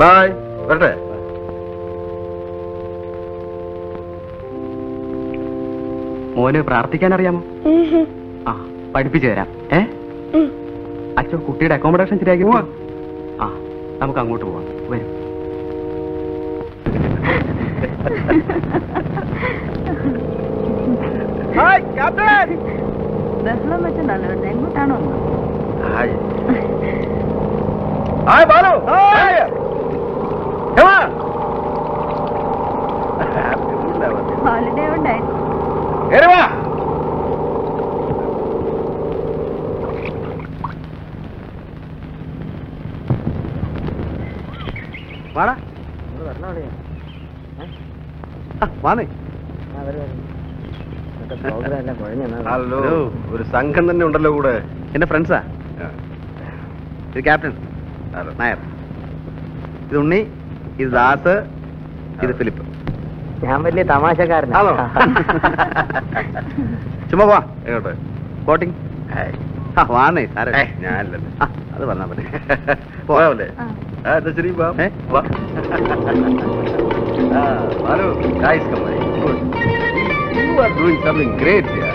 ബൈ. വരട്ടെ. മോന് പ്രാർത്ഥിക്കാൻ അറിയാമോ? പഠിപ്പിച്ചു തരാം. അച്ഛൻ കുട്ടിയുടെ അക്കോമഡേഷൻ ശരിയാക്കി പോവാ. നമുക്ക് അങ്ങോട്ട് പോവാം. വരും. ബഹളം വെച്ചല്ലോ, എങ്ങോട്ടാണോ? ഹോളിഡേ ഉണ്ടേ. ഹലോ, ഒരു സംഘം തന്നെ ഉണ്ടല്ലോ കൂടെ. എന്റെ ഫ്രണ്ട്സാ. ഇത് ക്യാപ്റ്റൻ നായർ, ഇത് ഉണ്ണി, ഇത് ദാസ്, ഇത് ഫിലിപ്പ്. ഞാൻ വലിയ തമാശക്കാരനാണോ? ചുമ്മാ പോവാ. എങ്ങോട്ടെ? ബോട്ടിംഗ്. വാന്നേ സാറേ. ഞാനല്ലേ, അത് പറഞ്ഞാ മതി. പോവാല്ലേ? ശരി. Hello guys, come on. Good. You are doing something great here.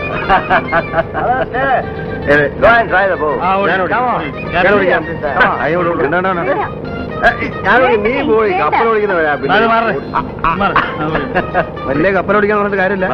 Go and try the boat. നീ പോയി കപ്പലോടിക്കുന്നവരാ. വലിയ കപ്പലോടിക്കാൻ പറഞ്ഞിട്ട് കാര്യമില്ല.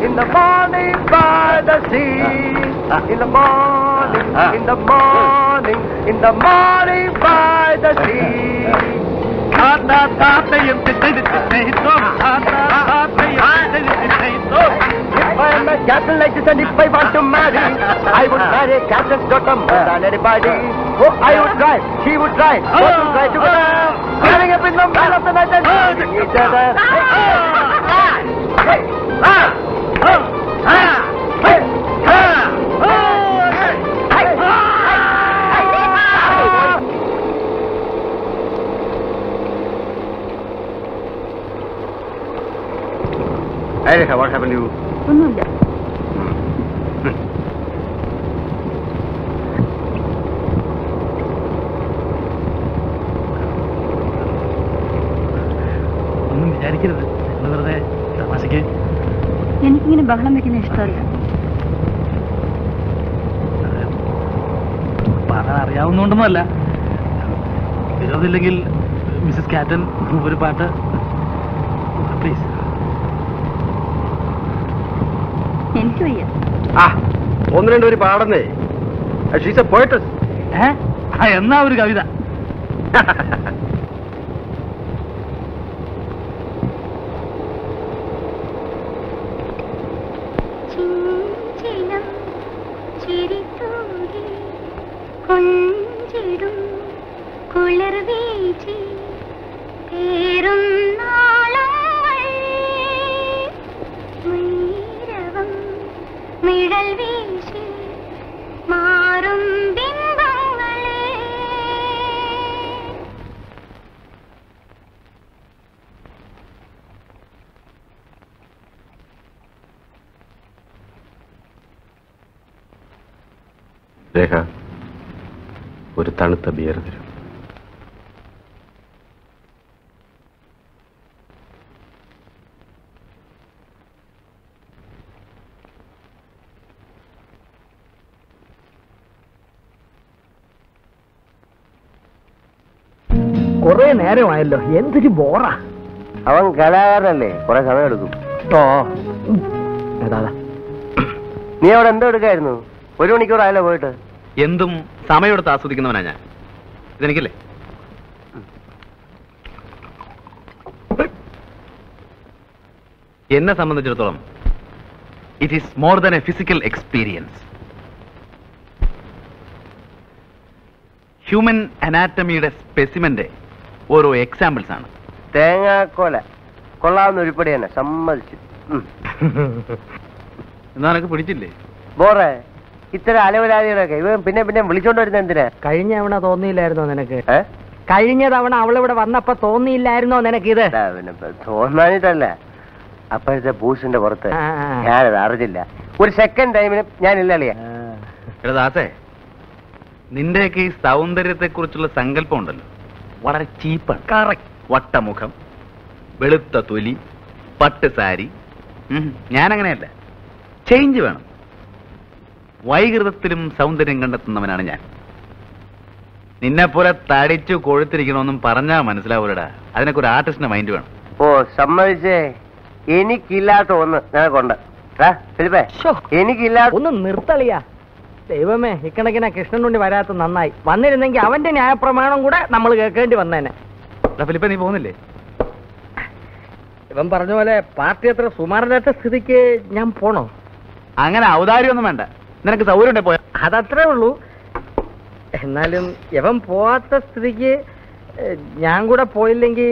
In the morning by the sea. In the morning, in the morning, in the morning by the sea. If I I'm a captain like this, and if I want to marry, I would marry a captain's daughter more than anybody. Oh, I would drive, she would drive, both would drive together, getting up in the middle of the night and shooting each other. Hey, what happened to you? ഒന്നുമില്ല. ഒന്നും വിചാരിക്കരുത്, വെറുതെ തമാശക്ക്. എനിക്കിങ്ങനെ ബഹളം വെക്കുന്ന ഇഷ്ടമല്ല. പാടാൻ അറിയാവുന്നോണ്ടൊന്നുമല്ല. വിരോധമില്ലെങ്കിൽ മിസ്സസ് കാറ്റൻ ഒരു പാട്ട് പ്ലീസ്. എനിക്ക് വയ്യ. ഒന്ന് രണ്ട് ഒരു പാടുന്നേ. She's a poetess. എന്നാ ഒരു കവിത. രേഖ, ഒരു തണുത്ത ബിയർ തരും. കൊറേ നേരമായല്ലോ, എന്തൊരു ബോറാ. അവൻ കലാകാരനല്ലേ, കുറെ സമയം എടുക്കും. നീ അവിടെ എന്തോ എടുക്കായിരുന്നു? 1 മണിക്കൂറായല്ലോ പോയിട്ട്. എന്തും സമയമെടുത്ത് ആസ്വദിക്കുന്നവനാ ഞാൻ. ഇതെനിക്കല്ലേ? എന്നെ സംബന്ധിച്ചിടത്തോളം it is more than a physical experience. Human അനാറ്റമിയുടെ സ്പെസിമെന്റെ ഓരോ എക്സാമ്പിൾസ് ആണ്. തേങ്ങാക്കോല കൊള്ളാവുന്ന ഉരുപ്പടി തന്നെ, സമ്മതിച്ചു. എന്നാ നിനക്ക് പിടിച്ചില്ലേ? ബോറേ, ഇത്തരം അലവലാദികളൊക്കെ ഇവൻ പിന്നെ പിന്നെ വിളിച്ചോണ്ട് വരുന്ന എന്തിനാ? കഴിഞ്ഞ തവണ തോന്നിയില്ലായിരുന്നോ നിനക്ക്? കഴിഞ്ഞ തവണ അവളിവിടെ വന്നപ്പോ തോന്നിയില്ലായിരുന്നോ നിനക്ക്? ഇത് തോന്നാനിട്ടല്ല, അപ്പോഴത്തെ ബൂസിന്റെ പുറത്ത് ഞാനത് അറിഞ്ഞില്ല. ഒരു സെക്കൻഡ് ടൈമിന് ഞാനില്ലേ. ദാസേ, നിന്റെയൊക്കെ ഈ സൗന്ദര്യത്തെ കുറിച്ചുള്ള സങ്കല്പം ഉണ്ടല്ലോ, വളരെ ചീപ്പാണ്. കറക്റ്റ്. വട്ടമുഖം, വെളുത്ത തൊലി, പട്ട് സാരി. ഞാനങ്ങനെയല്ല, ചേഞ്ച് വേണം. വൈകൃതത്തിലും സൗന്ദര്യം കണ്ടെത്തുന്നവനാണ് ഞാൻ. നിന്നെപ്പോലെ തടിച്ചു കൊഴുത്തിരിക്കണമെന്നും പറഞ്ഞാൽ മനസ്സിലാവൂലടാ. അതിനൊക്കെ ഒരു ആർട്ടിസ്റ്റിന്റെ മൈൻഡ് വേണം. ഓ, സമ്മതിച്ചേ. എനിക്കില്ലാത്ത ഒന്ന് ഞാനൊണ്ട്. എനിക്കില്ലാത്ത ഒന്ന് നിർത്തളിയാ. ദൈവമേ, ഇക്കണക്കിനാ കൃഷ്ണനുണ്ടി വരാത്ത നന്നായി. വന്നിരുന്നെങ്കിൽ അവന്റെ ന്യായപ്രമാണം കൂടെ നമ്മൾ കേൾക്കേണ്ടി വന്നേനെ. ഫിലിപ്പേ, നീ പോകുന്നില്ലേ? ഇവൻ പറഞ്ഞ പോലെ പാർട്ടി അത്ര സുമാരല്ലാത്ത സ്ഥിതിക്ക് ഞാൻ പോണോ? അങ്ങനെ ഔദാര്യമൊന്നും വേണ്ട. നിനക്ക് സൗകര്യം ഉണ്ടേ പോയാ. അതത്രേ ഉള്ളൂ. എന്നാലും ഇവൻ പോവാത്ത സ്ഥിതിക്ക് ഞാൻ കൂടെ പോയില്ലെങ്കിൽ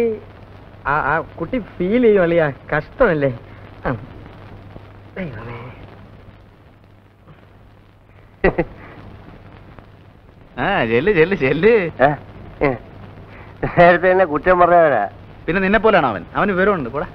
ആ കുട്ടി ഫീൽ ചെയ്യും അളിയാ. കഷ്ടമല്ലേ? ദൈവമേ. ചെല്ല് ചെല്ല് ചെല്ല്. നേരത്തെ തന്നെ കുറ്റം പറഞ്ഞവരാ. പിന്നെ നിന്നെ പോലെയാണോ അവൻ? അവന് വിവരമുണ്ട്. കൂടെ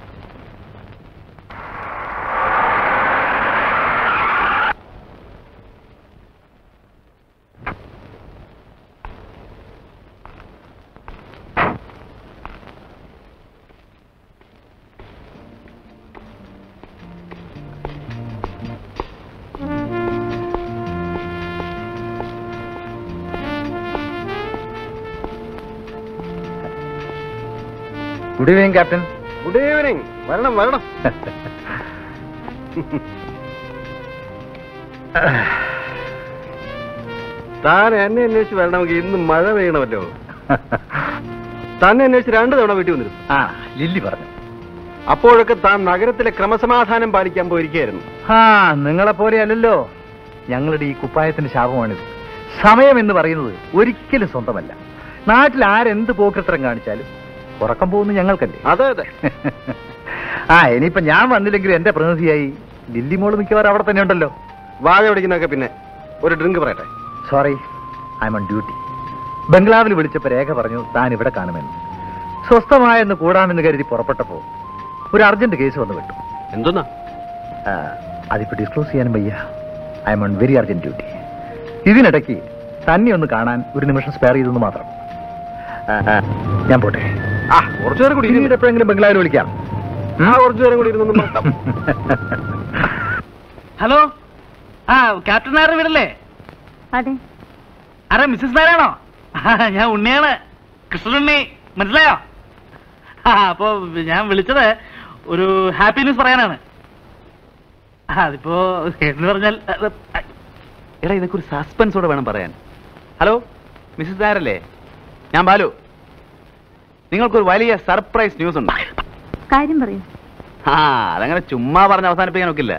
good evening captain. Good evening. വരണം വരണം. താൻ എന്നെ അന്വേഷിച്ച് വരണമെങ്കിൽ ഇന്ന് മഴ പെയ്യണമല്ലോ. തന്നെ അന്വേഷിച്ച് 2 തവണ വീട്ടിൽ വന്നിരുന്നു. ലില്ലി പറഞ്ഞു. അപ്പോഴൊക്കെ താൻ നഗരത്തിലെ ക്രമസമാധാനം പാലിക്കാൻ പോയിരിക്കുകയായിരുന്നു. നിങ്ങളെ പോലെ അല്ലല്ലോ. ഞങ്ങളുടെ ഈ കുപ്പായത്തിന്റെ ശാപമാണിത്. സമയം എന്ന് പറയുന്നത് ഒരിക്കലും സ്വന്തമല്ല. നാട്ടിൽ ആരെന്ത് പോക്കൃത്രം കാണിച്ചാലും ഉറക്കം പോകുന്നു ഞങ്ങൾക്കല്ലേ. അതെ അതെ. ഇനിയിപ്പോ ഞാൻ വന്നില്ലെങ്കിൽ എന്റെ പ്രതിനിധിയായി ലില്ലി മോള് മിക്കവാറും അവിടെ തന്നെ ഉണ്ടല്ലോ. വാഴ പിടിക്കുന്നൊക്കെ പിന്നെ ഒരു ഡ്രിങ്ക് പറയട്ടെ. Sorry, I'm on duty. ബംഗ്ലാവിൽ വിളിച്ചപ്പോ രേഖ പറഞ്ഞു താൻ ഇവിടെ കാണുമെന്ന്. സ്വസ്ഥമായെന്ന് കൂടാമെന്ന് കരുതി പുറപ്പെട്ടപ്പോ ഒരു അർജന്റ് കേസ് വന്നു വിട്ടു. എന്തെന്നാ? അതിപ്പോ ഡിസ്ക്ലോസ് ചെയ്യാനും വയ്യ. I M on very urgent duty. ഇതിനിടയ്ക്ക് തന്നെ ഒന്ന് കാണാൻ ഒരു നിമിഷം സ്പെയർ ചെയ്തെന്ന് മാത്രം. ഞാൻ പോട്ടെ. കുറച്ചു നേരം കൂടി എപ്പോഴെങ്കിലും ബംഗ്ലാവിൽ വിളിക്കാം. കുറച്ചു നേരം കൂടി ഇരുന്നൊന്നും. ഹലോ, ക്യാപ്റ്റൻ നായർ വീടല്ലേ? അതെ. ആരാ, മിസ്സസ് നായരാണോ? ഞാൻ ഉണ്ണിയാണ്, കൃഷ്ണനുണ്ണി. മനസ്സിലായോ? അപ്പോ ഞാൻ വിളിച്ചത് ഒരു ഹാപ്പി ന്യൂസ് പറയാനാണ്. അതിപ്പോ എന്ന് പറഞ്ഞാൽ എടാ, ഇതൊക്കെ ഒരു സസ്പെൻസോടെ വേണം പറയാൻ. ഹലോ, മിസ്സസ് നായരല്ലേ? ഞാൻ ബാലു. നിങ്ങൾക്കൊരു വലിയ സർപ്രൈസ് ന്യൂസ് ഉണ്ട്. കാര്യം പറയൂ. അതങ്ങനെ ചുമ്മാ പറഞ്ഞ് അവസാനിപ്പിക്കാൻ നോക്കില്ല.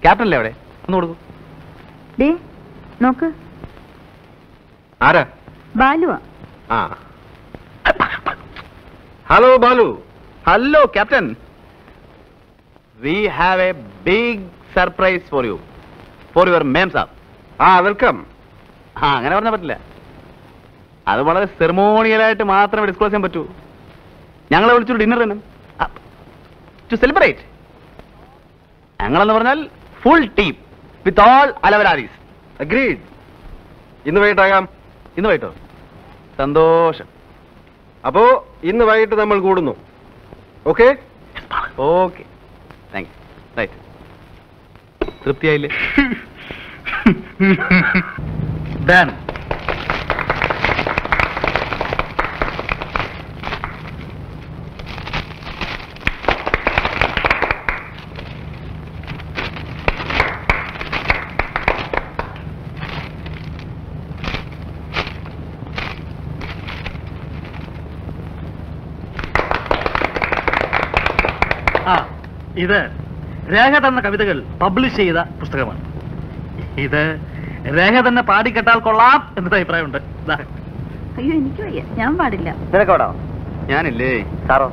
ക്യാപ്റ്റൻ അല്ലേ അവിടെ? ഒന്ന് കൊടുക്കൂ. ഡേ നോക്ക്. ആരാ? ബാലുവാ. Hello Balu. Hello captain. We have a big surprise for you, for your mem sahib. Welcome. അങ്ങനെ പറഞ്ഞാൽ പറ്റില്ല. അത് വളരെ സെറിമോണിയലായിട്ട് മാത്രമേ ഡിസ്ക്ലോസ് ചെയ്യാൻ പറ്റൂ. ഞങ്ങളെ വിളിച്ചൊരു ഡിന്നർ തന്നെ ടു സെലിബ്രേറ്റ്. ഞങ്ങളെന്ന് പറഞ്ഞാൽ ഫുൾ ടീം വിത്ത് ഓൾ അലവലാരീസ്. അഗ്രീഡ്. ഇന്ന് വൈകിട്ടാകാം. ഇന്ന് വൈകിട്ടോ? സന്തോഷം. അപ്പോ ഇന്ന് വൈകിട്ട് നമ്മൾ കൂടുന്നു. Okay okay, thank you. Right, തൃപ്തിയായില്ലേ? ഡാൻ. ഇത് രേഖ തന്ന കവിതകൾ പബ്ലിഷ് ചെയ്ത പുസ്തകമാണ്. ഇത് രേഖ തന്നെ പാടിക്കെട്ടാൽ കൊള്ളാം എന്നൊരു അഭിപ്രായമുണ്ട്. അയ്യോ എനിക്ക് വയ്യ, ഞാൻ പാടില്ല. നിനക്കോടോ? ഞാനില്ലേ സാറോ?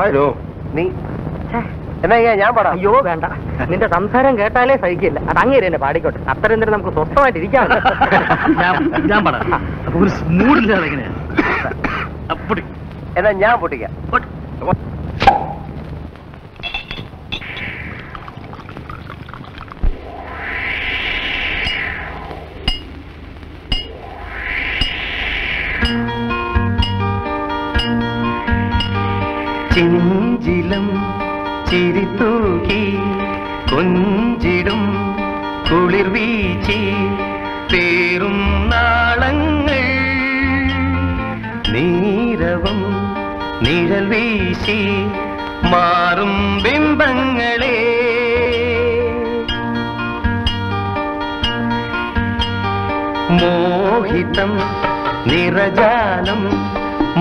ആരോ നീ എന്നാ ഞാൻ പാടാം. അയ്യോ വേണ്ട, നിന്റെ സംസാരം കേട്ടാലേ സഹിക്കില്ല. അത് അങ്ങേര് തന്നെ പാടിക്കോട്ടെ. അത്രയും നേരം നമുക്ക് സ്വസ്ഥമായിട്ട് ഇരിക്കാം. ഞാൻ പാടാം. ഒരു മൂടില്ലാതെ എങ്ങനെയാ? അപ്പടി എന്നാ ഞാൻ പൊട്ടിക്കാം. ചെഞ്ചിലം ചിരിത്തൂകി കൊഞ്ചിടും കുളിർ വീച്ചി പേറും നാളങ്ങൾ നീരവും നിഴൽ വീശി മാറും ബിംബങ്ങളെ മോഹിതം നിറജാലം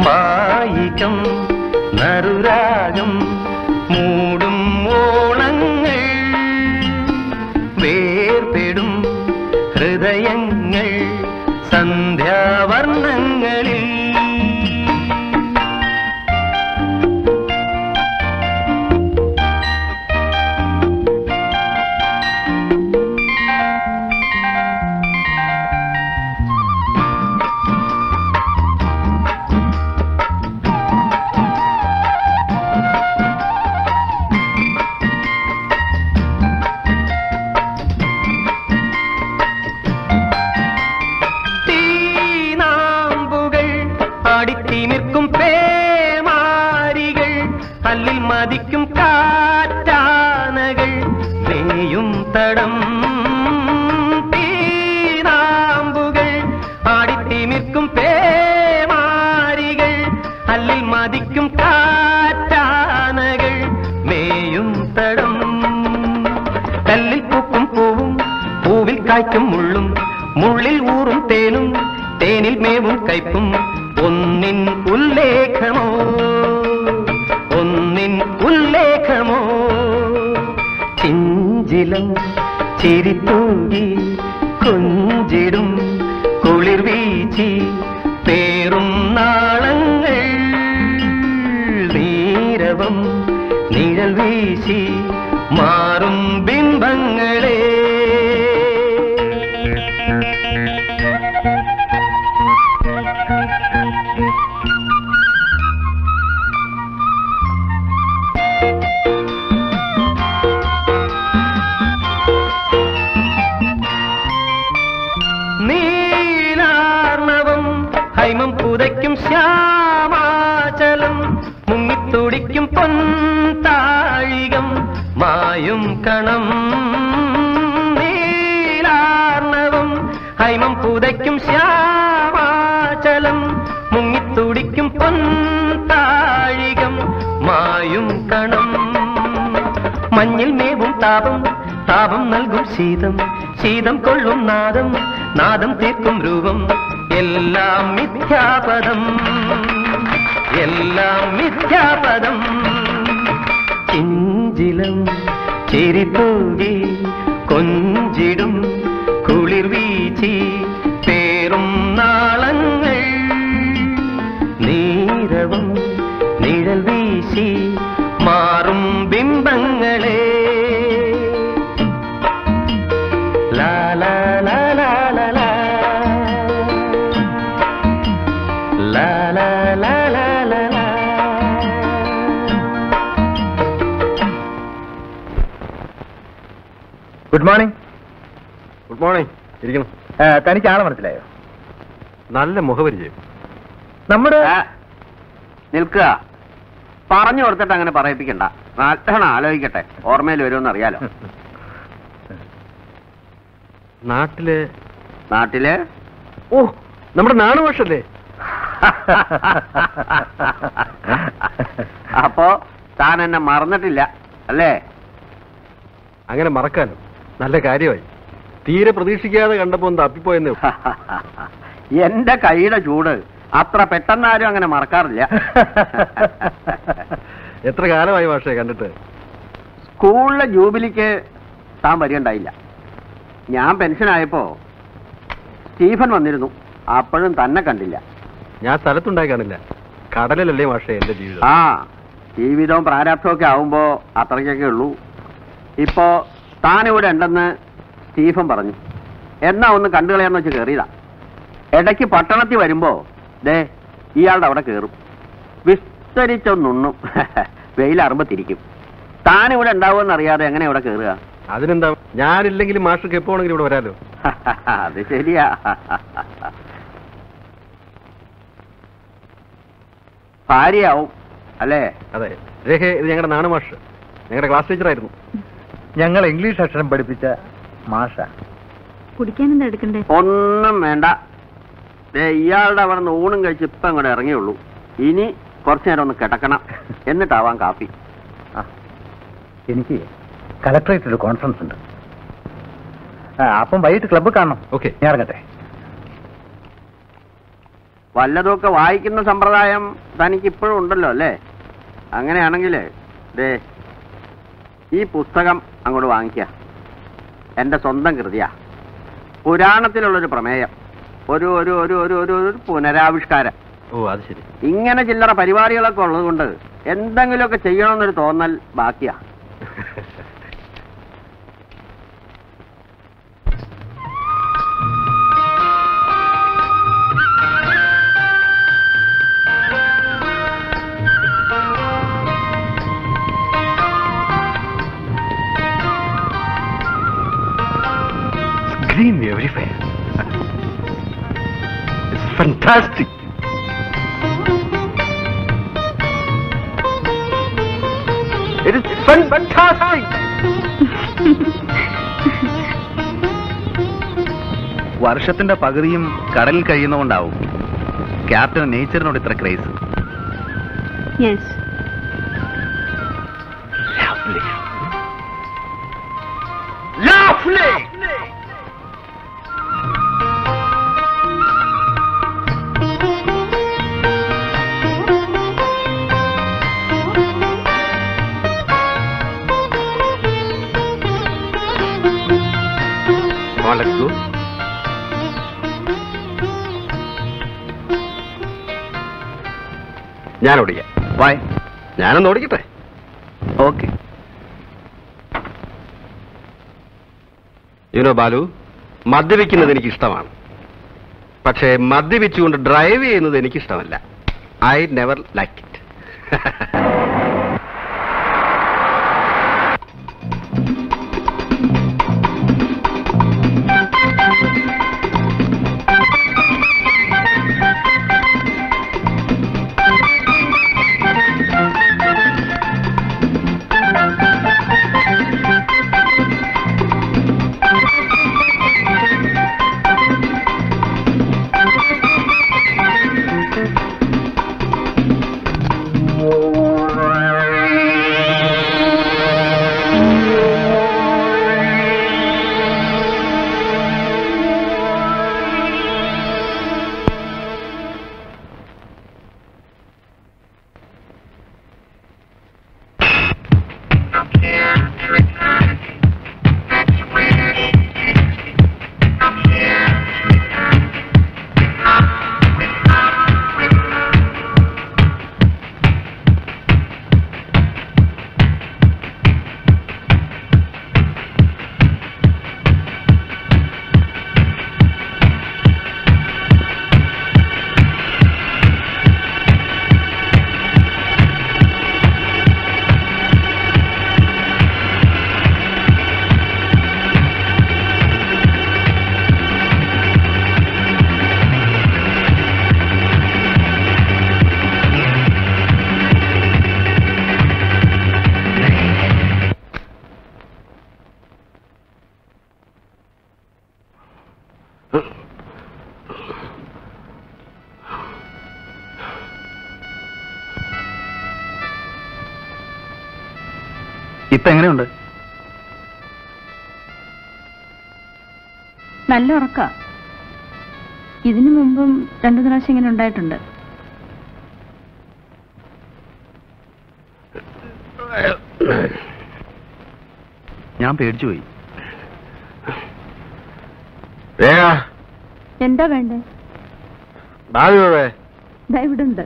മായികം നറുരാഗം മൂടും ഓളങ്ങൾ വേർപെടും ഹൃദയങ്ങൾ സന്ധ്യാവർണ്ണങ്ങളിൽ മതിക്കും കാറ്റാനകൾ വേയും തടം തീനാമ്പുകൾ ആടിത്തിമിർക്കും പേമാരികൾ അല്ലിൽ മതിക്കും കാറ്റാനകൾ മേയും തടം കല്ലിൽ പൂക്കും പൂവും പൂവിൽ കായ്ക്കും മുള്ളും മുള്ളിൽ ഊറും തേനും തേനിൽ മേവും കയ്പും ഒന്നിൻ ഉല്ലേഖമോ ഒന്നിൻ ഉല്ലേ ചെഞ്ചിലം ചിരിത്തൂങ്ങി കൊഞ്ചിടും കുളിർ വീച്ചി പേറും നാളങ്ങൾ നീരവം നിഴൽ വീശി മാറും ബിംബങ്ങളെ നീലാർണവം ഹൈമം പുതയ്ക്കും ശ്യാമാചലം മുങ്ങിത്തുടിക്കും പൊൻതാഴികം മായും കണം നീലാർണവം ഹൈമം പുതയ്ക്കും ശ്യാമാചലം മുങ്ങിത്തുടിക്കും പൊൻതാഴികം മായും കണം മഞ്ഞിൽ മേവും താപം താപം നൽകും ശീതം ശീതം കൊള്ളും നാദം നാദം തീർക്കും രൂപം എല്ലാം മിഥ്യാപദം എല്ലാം മിഥ്യാപദം കിഞ്ചിലം ചിരിത്തൂകി കൊഞ്ചിടും കുളിർ വീച്ചി പേറും നാളങ്ങൾ നീരവം നിഴൽ വീശി മാറും ബിംബങ്ങളെ ലാ ലാ ലാ ലാ ലാ ലാ ലാ ലാ ലാ ലാ ലാ ലാ. Good morning. Good morning. ഇരിക്കണം. തനിക്ക് ആളെ മനസ്സിലായോ? നല്ല മുഖപരിചയം. നമ്മുടെ നിൽക്കുക. പറഞ്ഞു കൊടുത്തിട്ട് അങ്ങനെ പറയിപ്പിക്കണ്ട. നല്ലോണം ആലോചിക്കട്ടെ, ഓർമ്മയിൽ വരുമെന്ന് അറിയാലോ. നാട്ടിലെ ഓ, നമ്മുടെ നാണുഭാഷല്ലേ? അപ്പോ താൻ എന്നെ മറന്നിട്ടില്ല അല്ലേ? അങ്ങനെ മറക്കാനോ? നല്ല കാര്യമായി. തീരെ പ്രതീക്ഷിക്കാതെ കണ്ടപ്പോ ഒന്ന് തപ്പിപ്പോയെന്ന്. എന്റെ കൈയുടെ ചൂട് അത്ര പെട്ടെന്നാരും അങ്ങനെ മറക്കാറില്ല. എത്ര കാലമായി ഭാഷയെ കണ്ടിട്ട്? സ്കൂളിലെ ജൂബിലിക്ക് താൻ വരികയുണ്ടായില്ല. ഞാൻ പെൻഷനായപ്പോ സ്റ്റീഫൻ വന്നിരുന്നു. അപ്പോഴും തന്നെ കണ്ടില്ല. ഞാൻ സ്ഥലത്തുണ്ടായി കാണില്ല. കടലിലല്ലേ ഭാഷയെ എന്റെ ജീവിതം. ആ, ജീവിതവും പ്രാരാബ്ധവും ഒക്കെ ആവുമ്പോ അത്രയ്ക്കൊക്കെ ഉള്ളൂ. ഇപ്പോ താനിവിടെ ഉണ്ടെന്ന് സ്റ്റീഫൻ പറഞ്ഞു. എന്നാ ഒന്ന് കണ്ടുകളയാന്ന് വെച്ച് കയറിയതാ. ഇടയ്ക്ക് പട്ടണത്തിൽ വരുമ്പോ ദേ ഇയാളുടെ അവിടെ കയറും. വിസ്തരിച്ചൊന്നുണ്ണും. വെയിലാറുമ്പോ തിരിക്കും. താനിവിടെ ഉണ്ടാവുമെന്ന് അറിയാതെ എങ്ങനെ ഇവിടെ കയറുക? അതിനെന്താ, ഞാനില്ലെങ്കിലും മാഷക്ക് എപ്പോ ആണെങ്കിലും ഇവിടെ വരാലോ. അത് ശരിയാ. ഭാര്യയാവും അല്ലേ? അതെ. രേഖ, ഇത് ഞങ്ങളുടെ നാണു മാഷ്, ഞങ്ങളുടെ ക്ലാസ് ടീച്ചറായിരുന്നു. ഞങ്ങൾ ഇംഗ്ലീഷ് അക്ഷരം പഠിപ്പിച്ച മാഷ. കുടിക്കാൻ എന്താ എടുക്കണ്ടേ? ഒന്നും വേണ്ട. ഇയാളുടെ അവിടെ നിന്ന് ഊണും കഴിച്ച് ഇപ്പം അങ്ങോട്ട് ഇറങ്ങിയുള്ളൂ. ഇനി കുറച്ചു നേരം ഒന്ന് കിടക്കണം, എന്നിട്ടാവാം കാപ്പി. എനിക്ക് കളക്ടറേറ്റിൽ ഒരു കോൺഫറൻസ് ഉണ്ട്. അപ്പം വൈകിട്ട് ക്ലബ്ബ് കാണണം. ഓക്കെ, ഞാൻ ഇറങ്ങട്ടെ. വല്ലതൊക്കെ വായിക്കുന്ന സമ്പ്രദായം തനിക്ക് ഇപ്പോഴും ഉണ്ടല്ലോ അല്ലേ? അങ്ങനെയാണെങ്കിൽ ദേ ഈ പുസ്തകം അങ്ങോട്ട് വാങ്ങിക്കുക. എൻ്റെ സ്വന്തം കൃതിയാ. പുരാണത്തിലുള്ളൊരു പ്രമേയം, ഒരു ഒരു ഒരു ഒരു ഒരു ഒരു പുനരാവിഷ്കാരം. ഓ, അത് ശരി. ഇങ്ങനെ ചില്ലറ പരിപാടികളൊക്കെ ഉള്ളത് കൊണ്ട് എന്തെങ്കിലുമൊക്കെ ചെയ്യണമെന്നൊരു തോന്നൽ ബാക്കിയാ. Green everywhere. It's fantastic. It is fantastic. വർഷത്തിന്റെ പകുതിയും കടലിൽ കഴിയുന്നതുകൊണ്ടാവും ക്യാപ്റ്റൻ നേച്ചറിനോട് ഇത്ര ക്രേസ്. യെസ്. Lovely. ഞാൻ ഓടിക്കാം. വായ്. ഞാനൊന്ന് ഓടിക്കട്ടെ. ഓക്കെ. യുനോ ബാലു, മദ്യപിക്കുന്നത് എനിക്ക് ഇഷ്ടമാണ്. പക്ഷേ മദ്യപിച്ചുകൊണ്ട് ഡ്രൈവ് ചെയ്യുന്നത് എനിക്കിഷ്ടമല്ല. I never like it. ഇപ്പൊ എങ്ങനെയുണ്ട്? നല്ല ഉറക്ക. ഇതിനു മുമ്പും 2 പ്രാവശ്യം ഇങ്ങനെ ഉണ്ടായിട്ടുണ്ട്. ഞാൻ പേടിച്ചുപോയി. എന്താ വേണ്ടേ? ഇവിടെ ഉണ്ട്.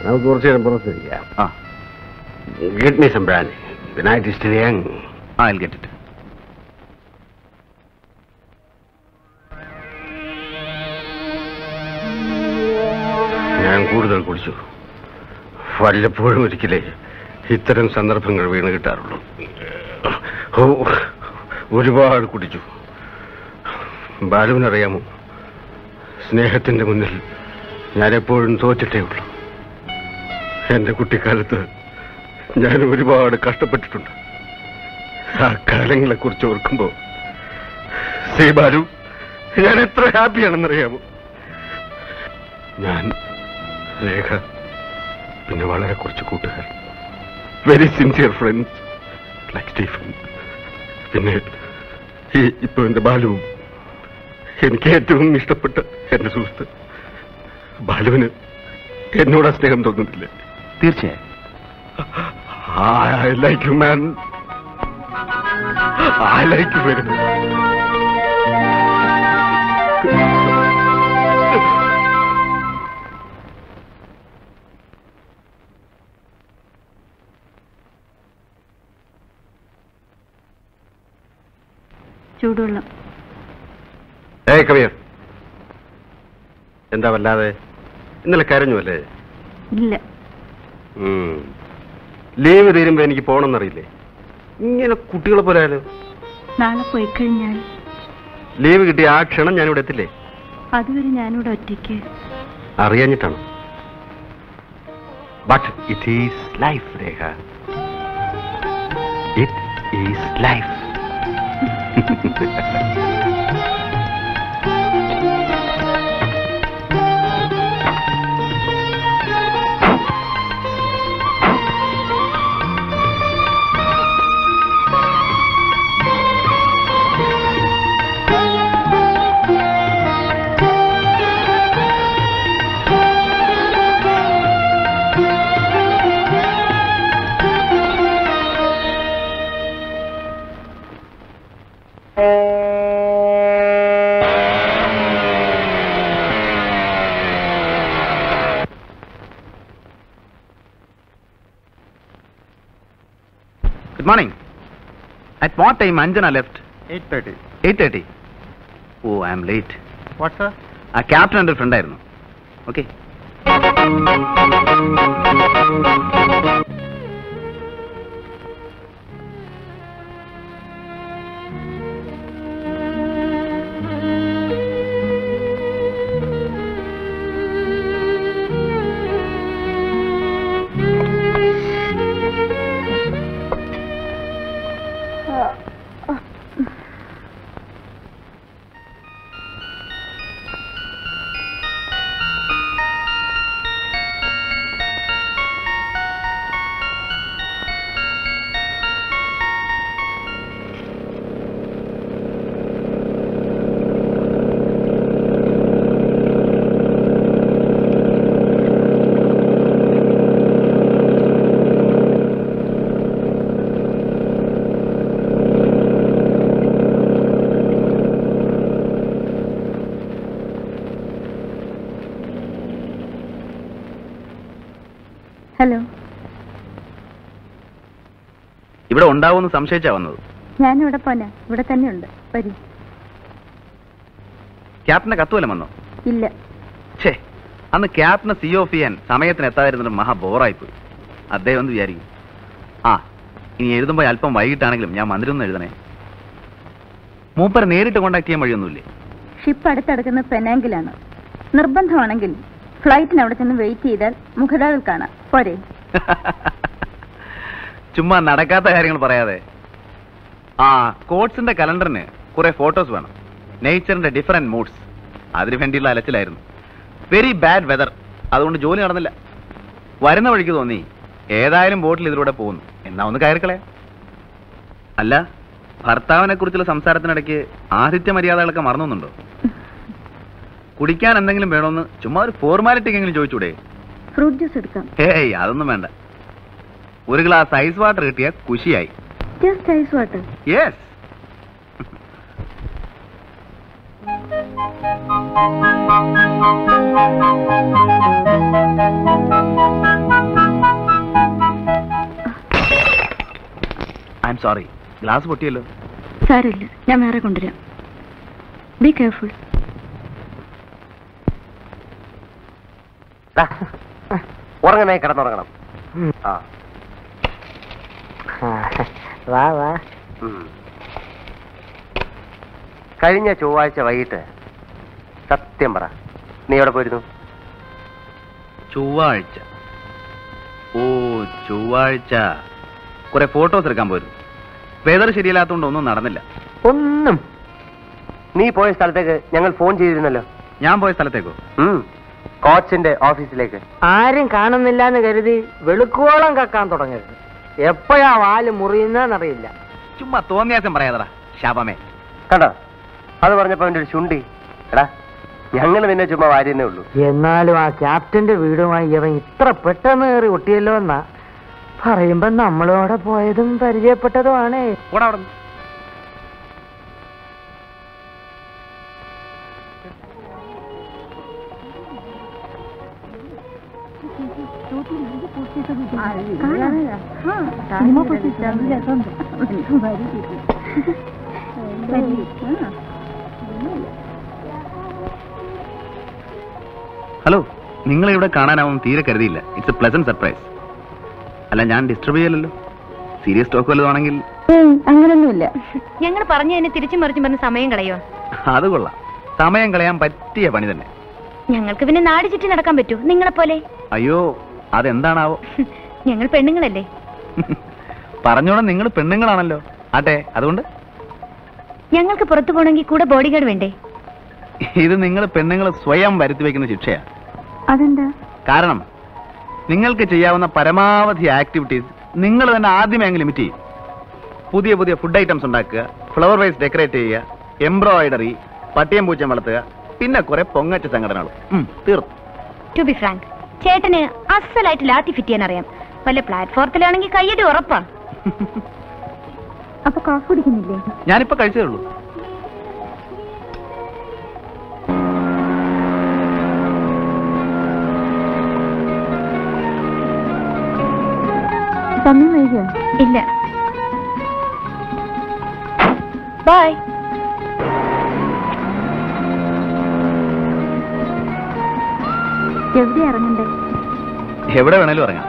നമുക്ക് കുറച്ച് നേരം പുറത്തിരിക്കാം. Get me some brandy. The night is still young. I'll get it. ഞാൻ കൂടുതൽ കുടിച്ചു. വല്ലപ്പോഴും ഒരിക്കലേ ഇത്തരം സന്ദർഭങ്ങൾ വീണ് കിട്ടാറുള്ളൂ. ഒരുപാട് കുടിച്ചു. ബാലുവിനറിയാമോ, സ്നേഹത്തിന്റെ മുന്നിൽ ഞാൻ എപ്പോഴും തോറ്റിട്ടേ ഉള്ളൂ. എന്റെ കുട്ടിക്കാലത്ത് ഞാൻ ഒരുപാട് കഷ്ടപ്പെട്ടിട്ടുണ്ട്. ആ കാലങ്ങളെ കുറിച്ച് ഓർക്കുമ്പോ ശ്രീ ബാലു, ഞാൻ എത്ര ഹാപ്പിയാണെന്നറിയാമോ. ഞാൻ, രേഖ, പിന്നെ വളരെ കുറച്ച് കൂട്ടുകാർ, very sincere friends like Stephen, പിന്നെ ഇപ്പൊ എന്റെ ബാലുവും, എനിക്ക് ഏറ്റവും ഇഷ്ടപ്പെട്ട എന്റെ സുഹൃത്ത്. ബാലുവിന് എന്നോട് സ്നേഹം തോന്നുന്നില്ല? തീർച്ചയായും. I like you, man. I like you very much. ചൂടുവെള്ളം. ഏയ് കവിയർ, എന്താ വല്ലാതെ? ഇന്നലെ കരഞ്ഞു അല്ലേ? ഇല്ല. ലീവ് തീരുമ്പോ എനിക്ക് പോകണമെന്നറിയില്ലേ? ഇങ്ങനെ കുട്ടികളെ പോലെ ആയാലോ? നാളെ പോയി കഴിഞ്ഞാൽ ലീവ് കിട്ടിയ ആ ക്ഷണം ഞാനിവിടെ എത്തില്ലേ? അതുവരെ ഞാനിവിടെ ഒറ്റയ്ക്ക്. അറിയാഞ്ഞിട്ടാണ്. But it is life, Rekha. It is life. Morning. At what time Anjana left? 8:30. 8:30. Oh, I am late. What, sir? ആ ക്യാപ്റ്റൻ എൻ്റെ ഫ്രണ്ട് ആയിരുന്നു. ഓക്കെ. ഹലോ. ഇവിടെ ഉണ്ടാവുമെന്ന് സംശയിച്ചാ വന്നത്. ഞാനിവിടെ പോനാ, ഇവിടെ തന്നെ ഉണ്ട്. വരി. ക്യാപ്റ്റന്റെ കത്തുവല്ല വന്നോ? ഇല്ല. ഛേ, അന്ന് ക്യാപ്റ്റനെ സി ഓഫ് ചെയ്യാൻ സമയത്തിന് എത്താതിരുന്നിട്ട് മഹാ ബോറായിപ്പോയി. അദ്ദേഹം ഒന്ന് വിചാരിക്കും. ആ, ഇനി എഴുതുമ്പോൾ അല്പം വൈകിട്ടാണെങ്കിലും ഞാൻ മന്ദിരമൊന്നും എഴുതണേ. മൂപ്പരെ നേരിട്ട് കോണ്ടാക്ട് ചെയ്യാൻ വഴിയൊന്നുമില്ലേ? ഷിപ്പ് അടുത്തടക്കുന്ന പെനാങ്കിലാണ്. നിർബന്ധമാണെങ്കിൽ ഫ്ലൈറ്റിന് അവിടെ ചെന്ന് വെയിറ്റ് ചെയ്താൽ മുഖതാവിൽ കാണാം. പോരെ? ചുമ്മാ നടക്കാത്ത കാര്യങ്ങൾ പറയാതെ. ആ, കോട്സിന്റെ കലണ്ടറിന് കുറെ ഫോട്ടോസ് വേണം. നേച്ചറിന്റെ ഡിഫറെന്റ് മൂഡ്സ്. അതിനു വേണ്ടിയുള്ള അലച്ചിലായിരുന്നു. Very bad weather. അതുകൊണ്ട് ജോലി നടന്നില്ല. വരുന്ന വഴിക്ക് തോന്നി ഏതായാലും ബോട്ടിൽ ഇതിലൂടെ പോകുന്നു, എന്നാ ഒന്ന് കയറിക്കളെ. അല്ല, ഭർത്താവിനെ കുറിച്ചുള്ള സംസാരത്തിനിടയ്ക്ക് ആതിഥ്യ മര്യാദകളൊക്കെ മറന്നുണ്ടോ? കുടിക്കാൻ എന്തെങ്കിലും വേണമെന്ന് ചുമ്മാ ഒരു ഫോർമാലിറ്റിക്കെങ്കിലും ചോദിച്ചൂടെ? ഫ്രൂട്ട് ജ്യൂസ് എടുക്കാം. ഏയ്, അതൊന്നും വേണ്ട. ഒരു ഗ്ലാസ് ഐസ് വാട്ടർ കിട്ടിയ കുശിയായി. Just ice water? Yes. I'm sorry, glass പൊട്ടിയല്ലോ. സാരമില്ല, ഞാൻ വേറെ കൊണ്ടുവരാം. Be careful. ഉറങ്ങണേ, കിടന്നുറങ്ങണം. ആ, വാ വാ. കഴിഞ്ഞ ചൊവ്വാഴ്ച വൈകിട്ട് സത്യം പറ, നീ എവിടെ പോയിരുന്നു? ചൊവ്വാഴ്ച? ഓ, ചൊവ്വാഴ്ച കുറെ ഫോട്ടോസ് എടുക്കാൻ പോയിരുന്നു. വെതർ ശരിയില്ലാത്തതുകൊണ്ട് ഒന്നും നടന്നില്ല. ഒന്നും. നീ പോയ സ്ഥലത്തേക്ക് ഞങ്ങൾ ഫോൺ ചെയ്തിരുന്നല്ലോ. ഞാൻ പോയ സ്ഥലത്തേക്കോ? കോച്ചിന്റെ ഓഫീസിലേക്ക്. ആരും കാണുന്നില്ല എന്ന് കരുതി വെളുക്കോളം കക്കാൻ തുടങ്ങരുത്. എപ്പോഴാ വാല് മുറിയുന്നറിയില്ല. ചുമ്മാ തോന്നിയാസം പറയാതടാ ശാപമേ. കണ്ടോ, അത് പറഞ്ഞപ്പോ അവന്റെ ഒരു ചുണ്ടി. എടാ, ഞങ്ങൾ നിന്നെ ചുമ്മാ വാരിയെന്നേ ഉള്ളൂ. എന്നാലും ആ ക്യാപ്റ്റന്റെ വീടുമായി ഇവൻ ഇത്ര പെട്ടെന്ന് കയറി ഒട്ടിയല്ലോ എന്നാ പറയുമ്പോ നമ്മളോടെ പോയതും പരിചയപ്പെട്ടതുമാണ്. ഹലോ, നിങ്ങളെ ഇവിടെ കാണാനാവും തീരെ കരുതിയില്ല. It's a pleasant surprise. അല്ല, ഞാൻ ഡിസ്റ്റർബ് ചെയ്യലല്ലോ. സീരിയസ് ടോക്ക് വല്ലതാണെങ്കിൽ? അങ്ങനൊന്നുമില്ല. ഞങ്ങൾ പറഞ്ഞതിന് തിരിച്ചും മറിച്ചും പറഞ്ഞ് സമയം കളയോ? അത് കൊള്ളാം. സമയം കളയാൻ പറ്റിയ പണി തന്നെ. ഞങ്ങൾക്ക് പിന്നെ നാട് ചുറ്റി നടക്കാൻ പറ്റൂ നിങ്ങളെ പോലെ? അയ്യോ, അതെന്താണാവോ? ഞങ്ങൾ പെണ്ണുങ്ങളല്ലേ. പറഞ്ഞോളാം, നിങ്ങൾ പെണ്ണുങ്ങളാണല്ലോ. ആട്ടെ, അതുകൊണ്ട് ഞങ്ങൾക്ക് പുറത്തു പോകണമെങ്കിൽ കൂടെ ബോഡി ഗാർഡ് വേണ്ടേ? ഇത് നിങ്ങൾ പെണ്ണുങ്ങൾ സ്വയം വരുത്തി വെക്കുന്ന ശിക്ഷയാ. അതെന്താ? കാരണം നിങ്ങൾക്ക് ചെയ്യാവുന്ന പരമാവധി ആക്ടിവിറ്റീസ് നിങ്ങൾ തന്നെ ആദ്യമേ അങ്ങ് ലിമിറ്റ് ചെയ്യും. പുതിയ പുതിയ ഫുഡ് ഐറ്റംസ് ഉണ്ടാക്കുക, ഫ്ലവർ വൈസ് ഡെക്കറേറ്റ് ചെയ്യുക, എംബ്രോയിഡറി, പട്ടിയം പൂച്ചം വളർത്തുക, പിന്നെ കുറെ പൊങ്ങച്ച സംഘടനകളും. തീർന്നു. ടു ബി ഫ്രാങ്ക്, ചേട്ടന് അസലായിട്ട് ലാത്തി ഫിറ്റ് ചെയ്യാൻ അറിയാം. വല്ല പ്ലാറ്റ്ഫോർത്തിലാണെങ്കിൽ കയ്യടി ഉറപ്പാ. അപ്പൊ കാഫ് കുടിക്കുന്നില്ലേ? ഞാനിപ്പോ കഴിച്ചേ ഉള്ളൂ. സമയം വൈകിയോ? ഇല്ല, ബൈ. എവിടെ ഇറങ്ങണ്ടേ? എവിടെ വേണേലും ഇറങ്ങാം.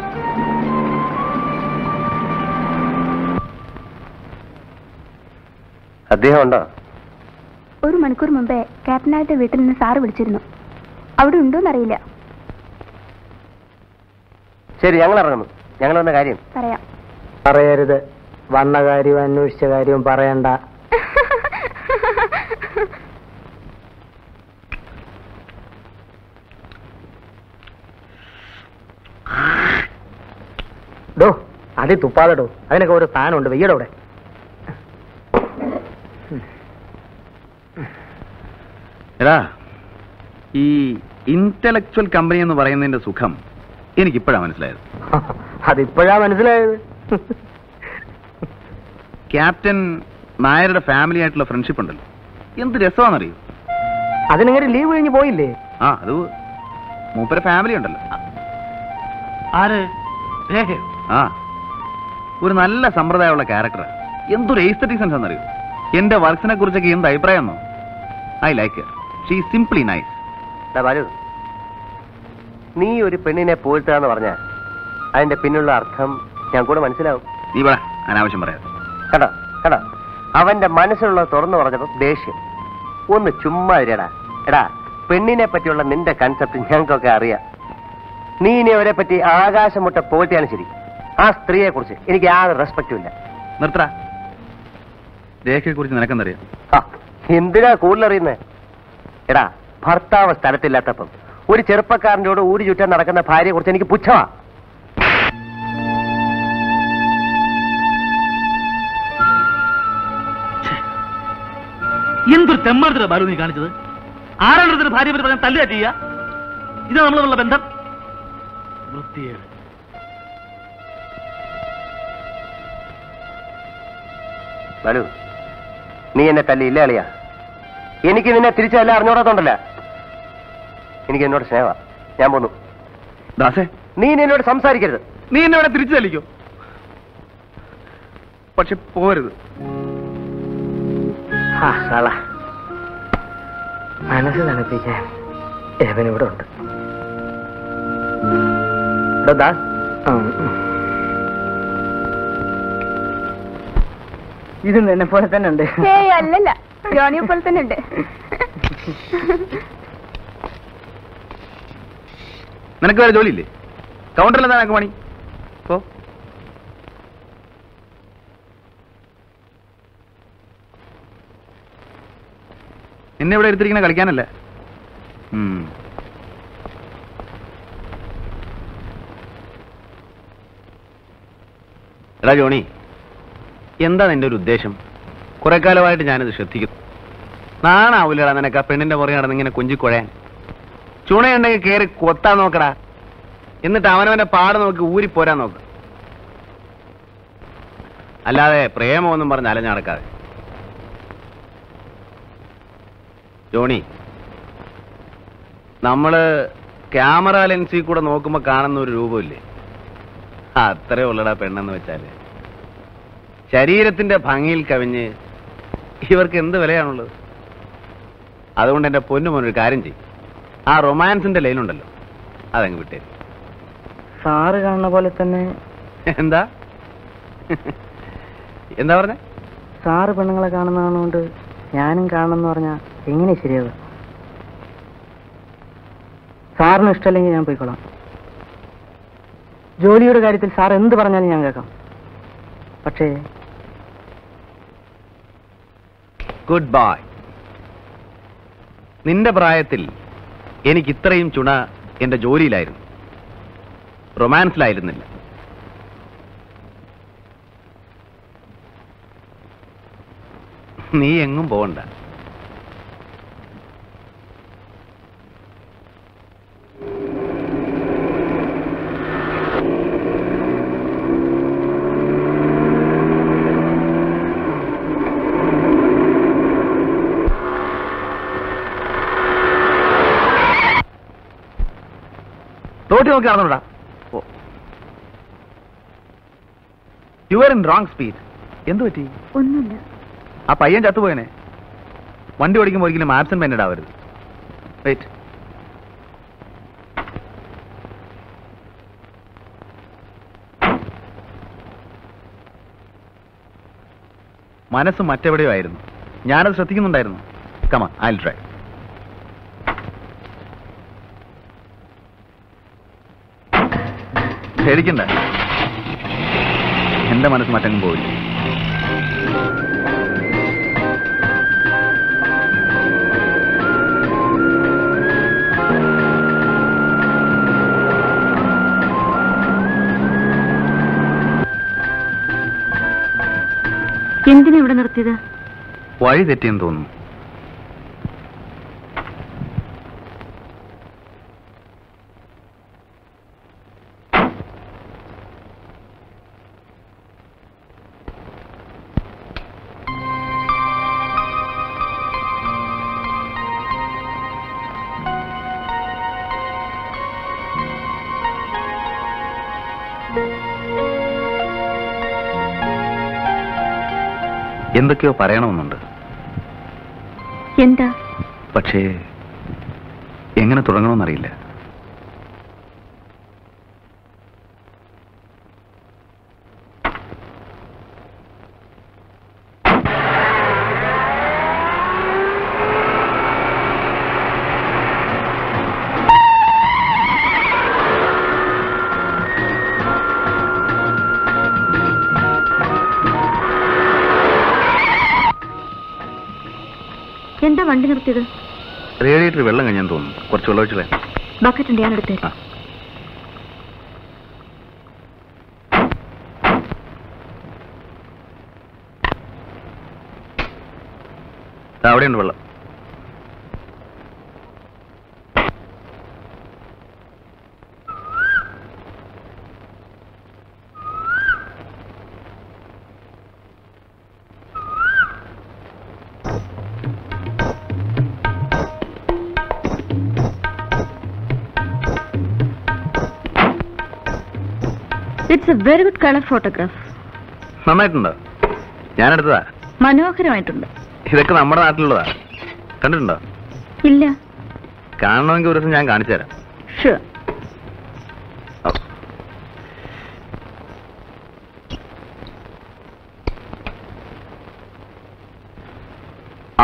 അദ്ദേഹം ഉണ്ടോ? 1 മണിക്കൂർ മുമ്പേ ക്യാപ്റ്റനായിട്ട് വീട്ടിൽ നിന്ന് സാറ് വിളിച്ചിരുന്നു. അവിടെ ഉണ്ടോന്നറിയില്ല. ശരി, ഞങ്ങൾ ഇറങ്ങുന്നു. ഞങ്ങൾ വന്ന കാര്യം പറയാം. പറയരുത്. വന്ന കാര്യവും അന്വേഷിച്ച കാര്യവും പറയണ്ട. ഡോ, അതി തുപ്പാതെടോ. അതിനൊക്കെ ഒരു സ്ഥാനമുണ്ട്. വെയ്യടോ അവിടെ. എടാ, ഈ ഇന്റലക്ച്വൽ കമ്പനി എന്ന് പറയുന്നതിന്റെ സുഖം എനിക്കിപ്പോഴാണ് മനസ്സിലായത്. അതിപ്പോഴാ മനസ്സിലായത്. ക്യാപ്റ്റൻ നായരുടെ ഫാമിലി ആയിട്ടുള്ള ഫ്രണ്ട്ഷിപ്പ് ഉണ്ടല്ലോ, എന്ത് രസമാണെന്നറിയോ. അതിനെങ്ങനെ ലീവ് കഴിഞ്ഞ് പോയില്ലേ? ആ, അത് മൂപ്പര ഫാമിലി ഉണ്ടല്ലോ. ആര്? രേഖയോ? ആ, ഒരു നല്ല സമ്പ്രദായമുള്ള ക്യാരക്ടർ. എന്തൊരു എസ്തെറ്റിക് സെൻസ് എന്നറിയോ. എന്റെ വർക്സിനെ കുറിച്ചൊക്കെ എന്ത് അഭിപ്രായം എന്നോ. I like her. She is simply nice. Balu, നീ ഒരു പെണ്ണിനെ പോഴ്ത്താന്ന് പറഞ്ഞാൽ അതിന്റെ പിന്നുള്ള അർത്ഥം ഞാൻ കൂടെ മനസ്സിലാവും. നീ പറ, അനാവശ്യം പറയാം. കേട്ടോ കേട്ടോ, അവന്റെ മനസ്സിലുള്ള തുറന്നു പറഞ്ഞപ്പോ ദേഷ്യം. ഒന്ന് ചുമ്മാ ഇരടാ. എടാ, പെണ്ണിനെ പറ്റിയുള്ള നിന്റെ കൺസെപ്റ്റ് ഞങ്ങൾക്കൊക്കെ അറിയാം. നീ ഇനി അവരെ പറ്റി ആകാശം മുട്ട പോഴ്ത്തിയാണ് ശരി. ആ സ്ത്രീയെ കുറിച്ച് എനിക്ക് യാതൊരു റെസ്പെക്റ്റും ഇല്ല. നിർത്തടാ. രേഖയെ കുറിച്ച് നിനക്കെന്തറിയാം? എന്തിനാ കൂടുതലറിയുന്നേ? എടാ, ഭർത്താവ് സ്ഥലത്തില്ലാത്തപ്പം ഒരു ചെറുപ്പക്കാരൻ്റെ കൂടെ ഊരി ചുറ്റാൻ നടക്കുന്ന ഭാര്യയെ കുറിച്ച് എനിക്ക് പുച്ഛമാ. എന്തൊരു തെമ്മാടത്തിലാ ബാലു നീ കാണിച്ചത്. ആരാണ്ടത്തിന് ഭാര്യ പറ്റി പറഞ്ഞാൽ തല്ലുക ചെയ്യുക. ഇത് നമ്മളുള്ള ബന്ധം. വൃത്തിയേട്. ബാലു, നീ എന്നെ തല്ലിയില്ല അളിയാ. എനിക്ക് നിന്നെ തിരിച്ചല്ല അറിഞ്ഞോടാത്തോണ്ടല്ല. എനിക്ക് എന്നോട് സ്നേഹ. ഞാൻ പോന്നു. ദാസേ, നീ എന്നോട് സംസാരിക്കരുത്. നീ എന്നെ ഇവിടെ തിരിച്ചു തല്ലിക്കോ, പക്ഷെ പോരുത്. മനസ്സ് തണുപ്പിക്കാൻ എവനിവിടെ ഉണ്ട്. ഇത് എന്നെ പോലെ തന്നെ ഉണ്ട്. അല്ലല്ല, ജോണിയെ പോലെ തന്നെ ഉണ്ട്. നിനക്ക് വേറെ ജോലിയില്ലേ? കൗണ്ടറിൽ എന്താ നിനക്ക് പണി? ഓ, എന്നെ ഇവിടെ എടുത്തിരിക്കുന്ന കളിക്കാനല്ലേ. എടാ ജോണി, എന്താ നിന്റെ ഒരു ഉദ്ദേശം? കുറെ കാലമായിട്ട് ഞാനിത് ശ്രദ്ധിക്കുന്നു. നാണാവൂലടാ നിനക്ക് ആ പെണ്ണിന്റെ പുറകെ നടന്നിങ്ങനെ കൊഞ്ചിക്കുഴയാൻ? ചുണയുണ്ടെങ്കിൽ കയറി കൊത്താൻ നോക്കടാ. എന്നിട്ട് അവനവന്റെ പാട് നോക്കി ഊരിപ്പോരാൻ നോക്ക്. അല്ലാതെ പ്രേമമൊന്നും പറഞ്ഞ് അലഞ്ഞടക്കാതെ. ജോണി, നമ്മള് ക്യാമറ ലെൻസിൽ കൂടെ നോക്കുമ്പോ കാണുന്ന ഒരു രൂപമില്ലേ, അത്രേ ഉള്ളടാ പെണ്ണെന്ന് വെച്ചാല്. ശരീരത്തിന്റെ ഭംഗിയിൽ കവിഞ്ഞ് ഇവർക്ക് എന്ത് വിലയാണുള്ളത്? അതുകൊണ്ട് എന്റെ പൊന്നുമോനൊരു കാര്യം ചെയ്യും, ആ റൊമാൻസിന്റെ ലൈനുണ്ടല്ലോ അതങ്ങ് വിട്ടേ. സാറ് കാണുന്ന പോലെ തന്നെ. എന്താ എന്താ പറഞ്ഞ? സാറ് പെണ്ണുങ്ങളെ കാണുന്നതുകൊണ്ട് ഞാനും കാണണമെന്ന് പറഞ്ഞാ എങ്ങനെ ശരിയാവുക? സാറിന് ഇഷ്ടമല്ലെങ്കിൽ ഞാൻ പോയിക്കോളാം. ജോലിയുടെ കാര്യത്തിൽ സാർ എന്ത് പറഞ്ഞാലും ഞാൻ കേൾക്കാം. പക്ഷേ ഗുഡ് ബൈ. നിന്റെ പ്രായത്തിൽ എനിക്ക് ഇത്രയും ചുണ എന്റെ ജോലിയിലായിരുന്നു, റൊമാൻസിലായിരുന്നില്ല. നീ എങ്ങും പോകണ്ട. തോട്ടി നോക്കി നടന്നോടാ. You are in wrong speed. എന്തു പറ്റി? ഒന്നുമില്ല. ആ പയ്യൻ ചത്തുപോയനെ. വണ്ടി ഓടിക്കുമ്പോൾ ഒരിക്കലും ആബ്സെന്റ് മൈൻഡഡ് ആവരുത്. വെയിറ്റ്. മനസ്സ് മറ്റെവിടെയോ ആയിരുന്നു. ഞാനത് ശ്രദ്ധിക്കുന്നുണ്ടായിരുന്നു. Come on, I'll try. പേടിക്കണ്ട, എന്റെ മനസ്സ് മറ്റങ്ങും പോയില്ല. എന്തിനാ ഇവിടെ നിർത്തിയത്? വഴി തെറ്റിയെന്ന് തോന്നുന്നു. എന്തൊക്കെയോ പറയണമെന്നുണ്ട്. എന്താ? പക്ഷേ എങ്ങനെ തുടങ്ങണമെന്നറിയില്ല. എന്താ വണ്ടി നിർത്തിയത്? റേഡിയേറ്റർ വെള്ളം കഴിഞ്ഞെന്ന് തോന്നുന്നു. കുറച്ച് വെള്ളം ഒഴിച്ചില്ലേ? ബക്കറ്റ് ഉണ്ട്, ഞാൻ എടുത്തേ. അവിടെയുണ്ട് വെള്ളം. It's a very good colour photograph. നന്നായിട്ടുണ്ടോ? ഞാനെടുത്തതാ. മനോഹരമായിട്ടുണ്ട്. ഇതൊക്കെ നമ്മുടെ നാട്ടിലുള്ളതാ. കണ്ടിട്ടുണ്ടോ? ഇല്ല. കാണണമെങ്കിൽ ഒരു ദിവസം ഞാൻ കാണിച്ചു തരാം. ഷുവർ.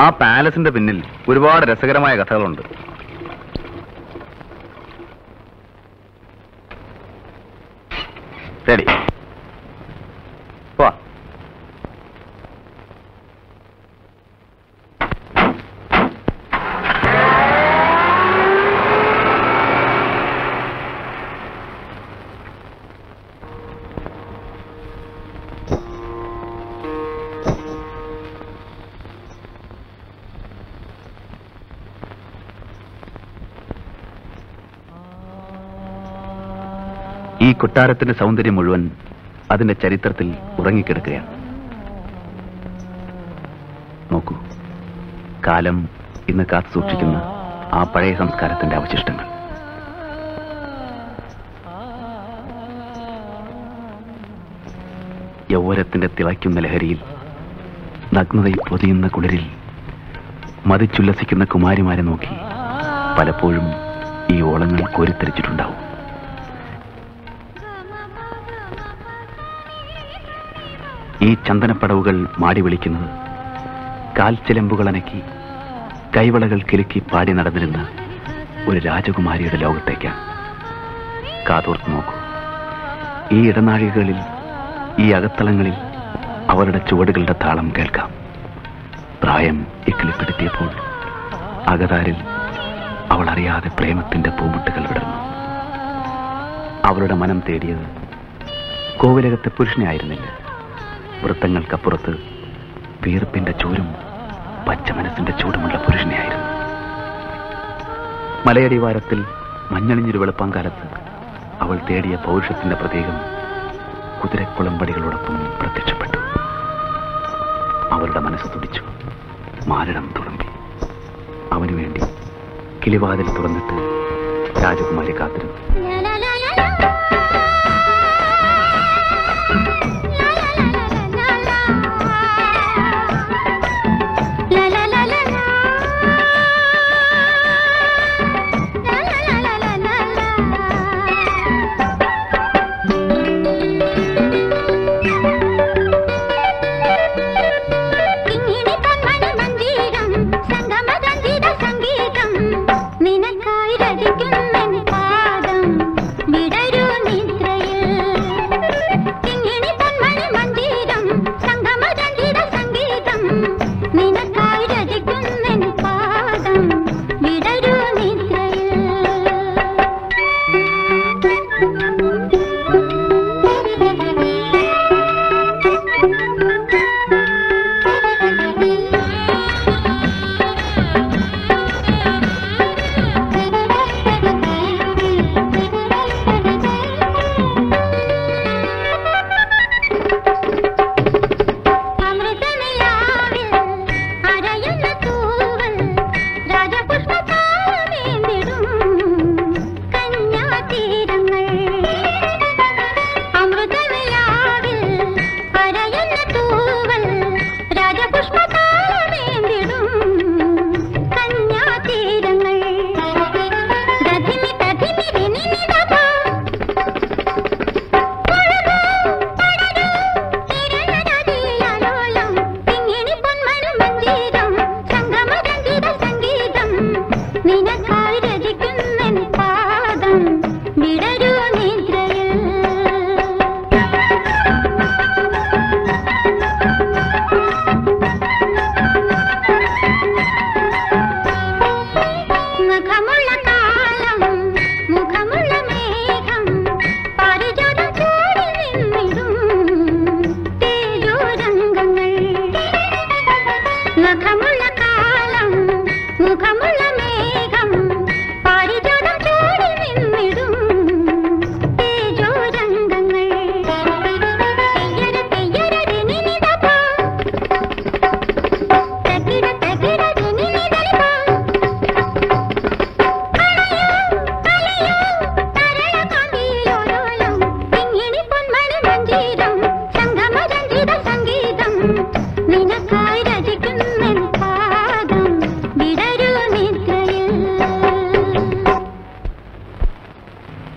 ആ പാലസിന്റെ പിന്നിൽ ഒരുപാട് രസകരമായ കഥകളുണ്ട്. ശരി, വാ. ഈ കൊട്ടാരത്തിന്റെ സൗന്ദര്യം മുഴുവൻ അതിന്റെ ചരിത്രത്തിൽ ഉറങ്ങിക്കിടക്കുകയാണ്. നോക്കൂ, കാലം ഇന്ന് കാത്തു സൂക്ഷിക്കുന്ന ആ പഴയ സംസ്കാരത്തിന്റെ അവശിഷ്ടങ്ങൾ. യൗവനത്തിന്റെ തിളയ്ക്കുന്ന ലഹരിയിൽ, നഗ്നതയിൽ പൊതിയുന്ന കുളിരിൽ മതിച്ചുല്ലസിക്കുന്ന കുമാരിമാരെ നോക്കി പലപ്പോഴും ഈ ഓളങ്ങൾ കോരിത്തെരിച്ചിട്ടുണ്ടാവും. ഈ ചന്ദനപ്പടവുകൾ മാടി വിളിക്കുന്നത് കാൽച്ചിലമ്പുകൾ അനക്കി കൈവളകൾ കിലുക്കി പാടി നടന്നിരുന്ന ഒരു രാജകുമാരിയുടെ ലോകത്തേക്കാണ്. കാതോർത്ത് നോക്കൂ, ഈ ഇടനാഴികളിൽ, ഈ അകത്തളങ്ങളിൽ അവരുടെ ചുവടുകളുടെ താളം കേൾക്കാം. പ്രായം ഇക്കിളിപ്പെടുത്തിയപ്പോൾ അകതാരിൽ അവൾ അറിയാതെ പ്രേമത്തിന്റെ പൂമുട്ടുകൾ വിടർന്നു. അവളുടെ മനം തേടിയത് കോവിലകത്തെ പുരുഷനെ ആയിരുന്നില്ല, വൃത്തങ്ങൾക്കപ്പുറത്ത് വീർപ്പിന്റെ ചൂരും പച്ച മനസ്സിന്റെ ചൂടുമുള്ള പുരുഷനെയായിരുന്നു. മലയടിവാരത്തിൽ മഞ്ഞളിഞ്ഞൊരു വെളുപ്പാങ്കാലത്ത് അവൾ തേടിയ പൗരുഷത്തിന്റെ പ്രതീകം കുതിരക്കുളമ്പടികളോടൊപ്പം പ്രത്യക്ഷപ്പെട്ടു. അവളുടെ മനസ്സ് തുടിച്ചു, മാരടം തുളുമ്പി. അവനു വേണ്ടി കിളിവാതിൽ തുറന്നിട്ട് രാജകുമാരി കാത്തിരുന്നു.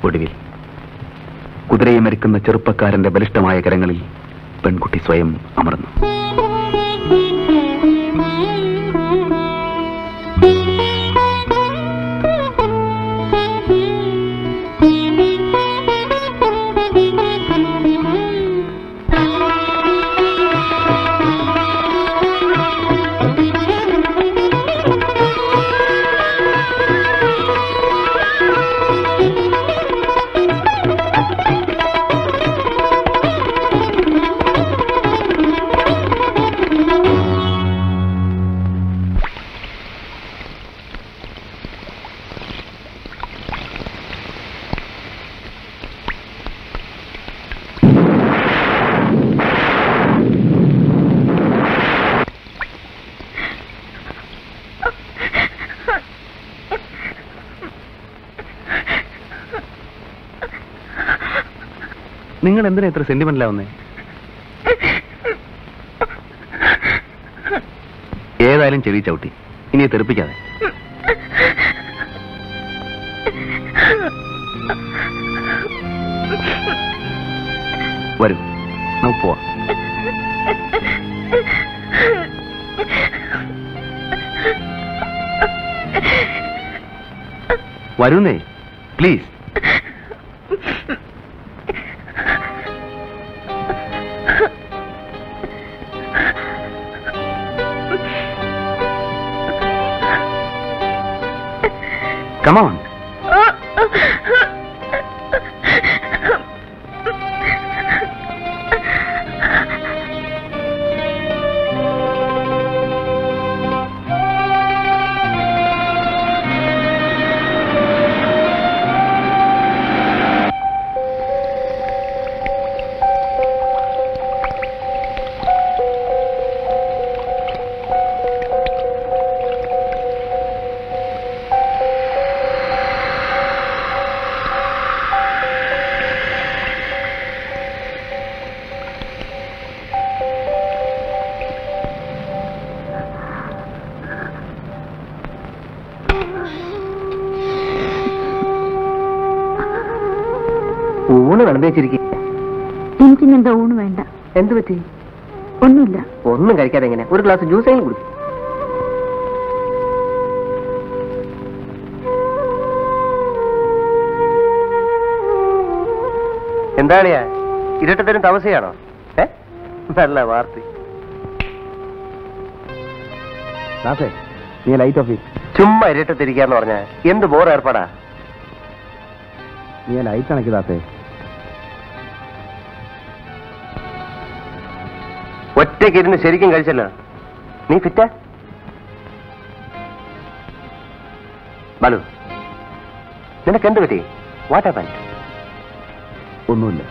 ഒടുവിൽ കുതിരയെ മരിക്കുന്ന ചെറുപ്പക്കാരന്റെ ബലിഷ്ഠമായ കരങ്ങളിൽ പെൺകുട്ടി സ്വയം അമർന്നു. നിങ്ങൾ എന്തിനാ ഇത്ര സെന്റിമെന്റലാവുന്നേ? ഏതായാലും ചെവി ചവിട്ടി, ഇനി തെറിപ്പിക്കാതെ. വരൂ, നമുക്ക് പോവാം. വരുന്നേ, പ്ലീസ്. Come on. ഊണ് വിളമ്പേച്ചിരിക്കുക. എനിക്കിന്നെന്താ ഊണ് വേണ്ട. എന്ത് പറ്റി? ഒന്നുമില്ല. ഒന്നും കഴിക്കാതെ എങ്ങനെ? ഒരു ഗ്ലാസ് ജ്യൂസെങ്കിലും കുടിക്കും. എന്താണിയാ ഇരുട്ടത്തരും താമസിയാണോ? നല്ല വാർത്ത. നീ ലൈറ്റ് ഓഫ്. ചുമ്മാ ഇരുട്ടത്തിരിക്കാന്ന് പറഞ്ഞ എന്ത് ബോർ ഏർപ്പാടാ. നീ ലൈറ്റ് അണക്കിതാത്തേ. ഒറ്റയ്ക്കിരുന്ന് ശരിക്കും കഴിച്ചല്ലോ. നീ ഫിറ്റാ? ബാലു, നിനക്ക് എന്ത് പറ്റി? What happened? ഒന്നുമില്ല.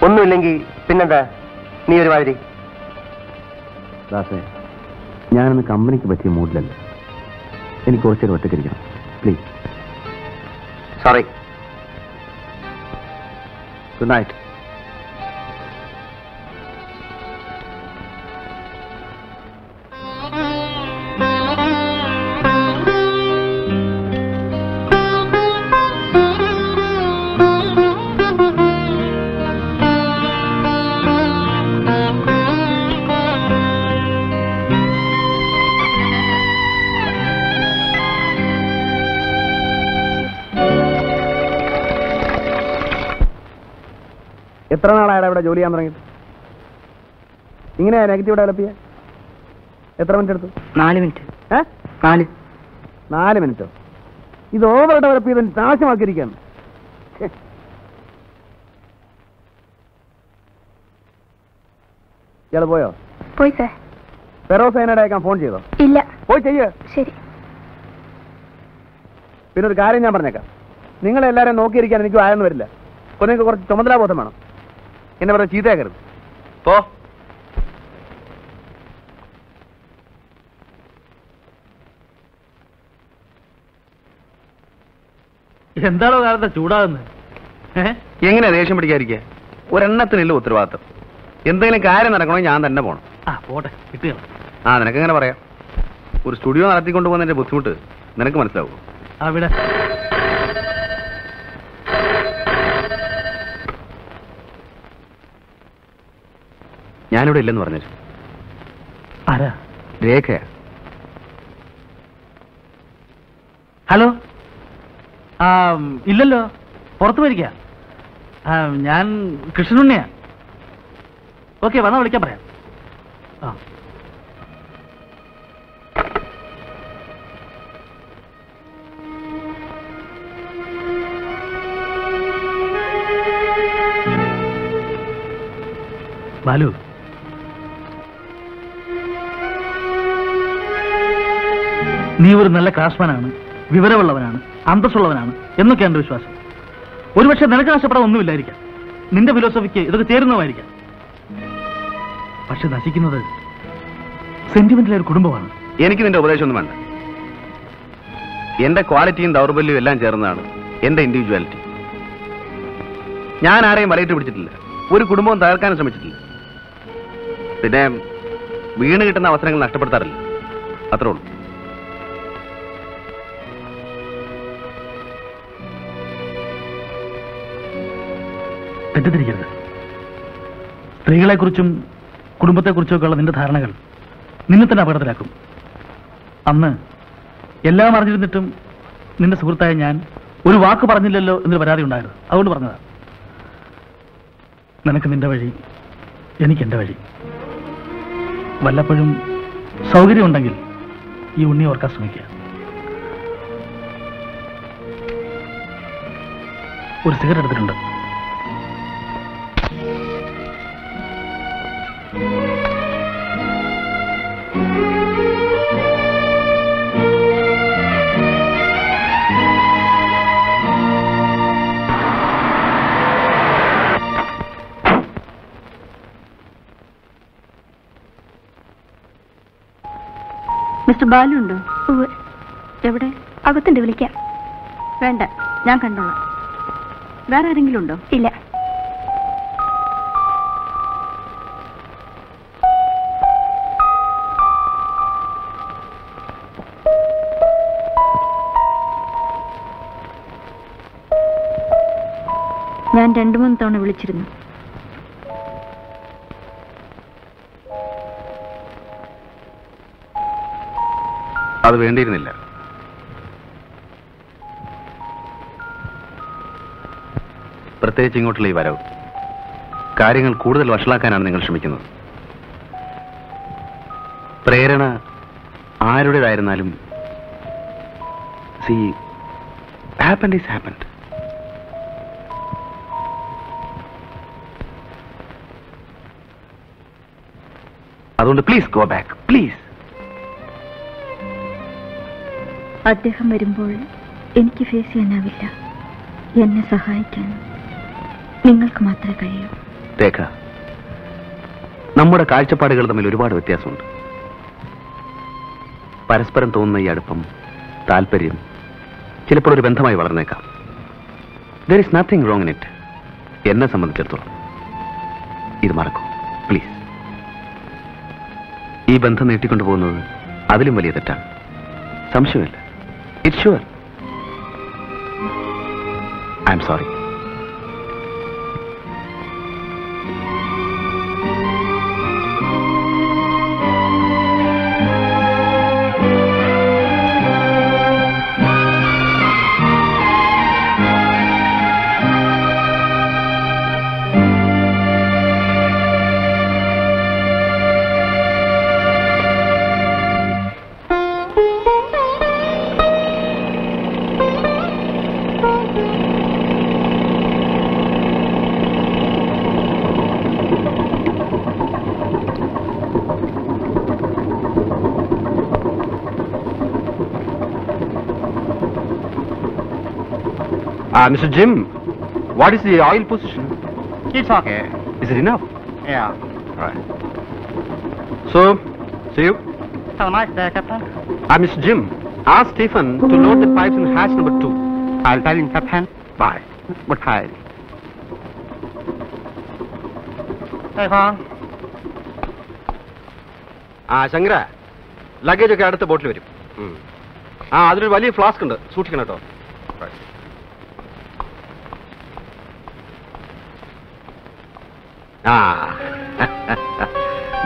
ഒന്നുമില്ലെങ്കിൽ പിന്നെന്താ നീ ഒരു മാതിരി? ദാസേ, ഞാനൊന്ന് കമ്പനിക്ക് പറ്റിയ മൂഡിലല്ല. എനിക്ക് കുറച്ചേരം ഒറ്റയ്ക്കിരിക്കണം, പ്ലീസ്. സോറി. Good night. എത്ര നാളായാലും ഇവിടെ ജോലി ചെയ്യാൻ തുടങ്ങിയിട്ട്? ഇങ്ങനെ നെഗറ്റീവ് ഡെവലപ്പ് ചെയ്യാൻ എത്ര മിനിറ്റ് എടുത്തു? 4 മിനിറ്റ്. 4 മിനിറ്റോ? ഇത് ഓവർ ഡെവലപ്പ് ചെയ്ത് നാശമാക്കിയിരിക്കുകയാണ്. ഇയാള് പോയോ? പോയി സാർ. ഫെറോസൈനയുടെ അയക്കാൻ ഫോൺ ചെയ്തോ? ഇല്ല. പോയി ചെയ്യ്. ശരി. പിന്നെ ഒരു കാര്യം ഞാൻ പറഞ്ഞേക്കാം, നിങ്ങളെല്ലാവരും നോക്കിയിരിക്കാൻ എനിക്ക് ആയെന്ന് വരില്ല. നിങ്ങൾക്ക് കുറച്ച് ചുമതലാബോധം വേണം. എന്നെ പറഞ്ഞ ചീത്തയാക്കരുത്. പോ. എന്താണോ കാലത്തെ ചൂടാകുന്നത്? എങ്ങനെയാ ദേഷ്യം പിടിക്കാതിരിക്കുക? ഒരെണ്ണത്തിനില്ല ഉത്തരവാദിത്തം. എന്തെങ്കിലും കാര്യം നടക്കണമെങ്കിൽ ഞാൻ തന്നെ പോകണം. പോട്ടെ, കിട്ടുക. നിനക്കെങ്ങനെ പറയാം? ഒരു സ്റ്റുഡിയോ നടത്തിക്കൊണ്ട് പോകുന്നതിന്റെ ബുദ്ധിമുട്ട് നിനക്ക് മനസ്സിലാവും. അവിടെ ഞാനിവിടെ ഇല്ലെന്ന് പറഞ്ഞു. ആരാ? രേഖയാ. ഹലോ. ഇല്ലല്ലോ, പുറത്തു വരിക. ഞാൻ കൃഷ്ണനുണ്ണിയാ. ഓക്കെ, വന്നാ വിളിക്കാൻ പറയാം. ആ ബാലു, നീ ഒരു നല്ല ക്രാഫ്റ്റ്സ്മാനാണ്, വിവരമുള്ളവനാണ്, അന്തസ്സുള്ളവനാണ് എന്നൊക്കെ എന്റെ വിശ്വാസം. ഒരുപക്ഷെ നിനക്ക് നഷ്ടപ്പെടാൻ ഒന്നുമില്ലായിരിക്കാം, നിന്റെ ഫിലോസഫിക്ക് ഇതൊക്കെ ചേരുന്നതായിരിക്കാം. പക്ഷെ നശിക്കുന്നത് സെന്റിമെന്റിലെ ഒരു കുടുംബമാണ്. എനിക്ക് നിന്റെ ഉപദേശമൊന്നും വേണ്ട. എന്റെ ക്വാളിറ്റിയും ദൗർബല്യവും എല്ലാം ചേർന്നതാണ് എന്റെ ഇൻഡിവിജ്വാലിറ്റി. ഞാൻ ആരെയും വലയിട്ട് പിടിച്ചിട്ടില്ല, ഒരു കുടുംബവും തകർക്കാനും ശ്രമിച്ചിട്ടില്ല. പിന്നെ വീണ് കിട്ടുന്ന അവസരങ്ങൾ നഷ്ടപ്പെടുത്താറില്ല, അത്രേ ഉള്ളൂ. തെറ്റിദ്ധരിക്കരുത്. സ്ത്രീകളെക്കുറിച്ചും കുടുംബത്തെക്കുറിച്ചൊക്കെയുള്ള നിന്റെ ധാരണകൾ നിന്നെ തന്നെ അപകടത്തിലാക്കും. അന്ന് എല്ലാം അറിഞ്ഞിരുന്നിട്ടും നിന്റെ സുഹൃത്തായ ഞാൻ ഒരു വാക്ക് പറഞ്ഞില്ലല്ലോ എന്നൊരു പരാതി ഉണ്ടായിരുന്നു. അതുകൊണ്ട് പറഞ്ഞതാ. നിനക്ക് നിന്റെ വഴി, എനിക്ക് എന്റെ വഴി. വല്ലപ്പോഴും സൗകര്യമുണ്ടെങ്കിൽ ഈ ഉണ്ണി ഓർക്കാൻ ശ്രമിക്കുക. ഒരു സിഗരറ്റ് എടുത്തിട്ടുണ്ട്. മിസ്റ്റർ ബാലു ഉണ്ടോ? എവിടെ? അകത്തുണ്ട്, വിളിക്കാം. വേണ്ട, ഞാൻ കണ്ടോളാം. വേറെ ആരെങ്കിലും ഉണ്ടോ? ഇല്ല. ഞാൻ 2-3 തവണ വിളിച്ചിരുന്നു. അത് വേണ്ടിയിരുന്നില്ല. പ്രത്യേകിച്ച് ഇങ്ങോട്ടുള്ള ഈ വരവ് കാര്യങ്ങൾ കൂടുതൽ വഷളാക്കാനാണ് നിങ്ങൾ ശ്രമിക്കുന്നത്. പ്രേരണ ആരുടേതായിരുന്നാലും see, happened is happened. അതുകൊണ്ട് പ്ലീസ് ഗോ ബാക്ക്, പ്ലീസ്. അദ്ദേഹം വരുമ്പോൾ എനിക്ക് ഫേസ് ചെയ്യാനാവില്ല. എന്നെ സഹായിക്കാൻ നിങ്ങൾക്ക് മാത്രമേ കഴിയൂ. രേഖ, നമ്മുടെ കാഴ്ചപ്പാടുകൾ തമ്മിൽ ഒരുപാട് വ്യത്യാസമുണ്ട്. പരസ്പരം തോന്നുന്ന ഈ അടുപ്പം, താല്പര്യം ചിലപ്പോൾ ഒരു ബന്ധമായി വളർന്നേക്കാം. there is nothing wrong in it. എന്നെ സംബന്ധിച്ചിടത്തോളം ഇത് മറക്കൂ പ്ലീസ്. ഈ ബന്ധം നീട്ടിക്കൊണ്ടുപോകുന്നത് അതിലും വലിയ തെറ്റാണ്, സംശയമില്ല. It's sure. I am sorry. Mr. Jim, what is the oil position? It's okay. Is it enough? Yeah. Right. So, see you. Have a nice day, Captain. Mr. Jim, ask Stephen to load the pipes in hatch number 2. I'll tell him, Captain. Bye. Goodbye. Hey, Hong. ശങ്കര, luggage ഒക്കെ അടുത്ത ബോട്ടിൽ വരും. അതിലൊരു വലിയ flask ഉണ്ട്, സൂക്ഷിക്കണം കേട്ടോ.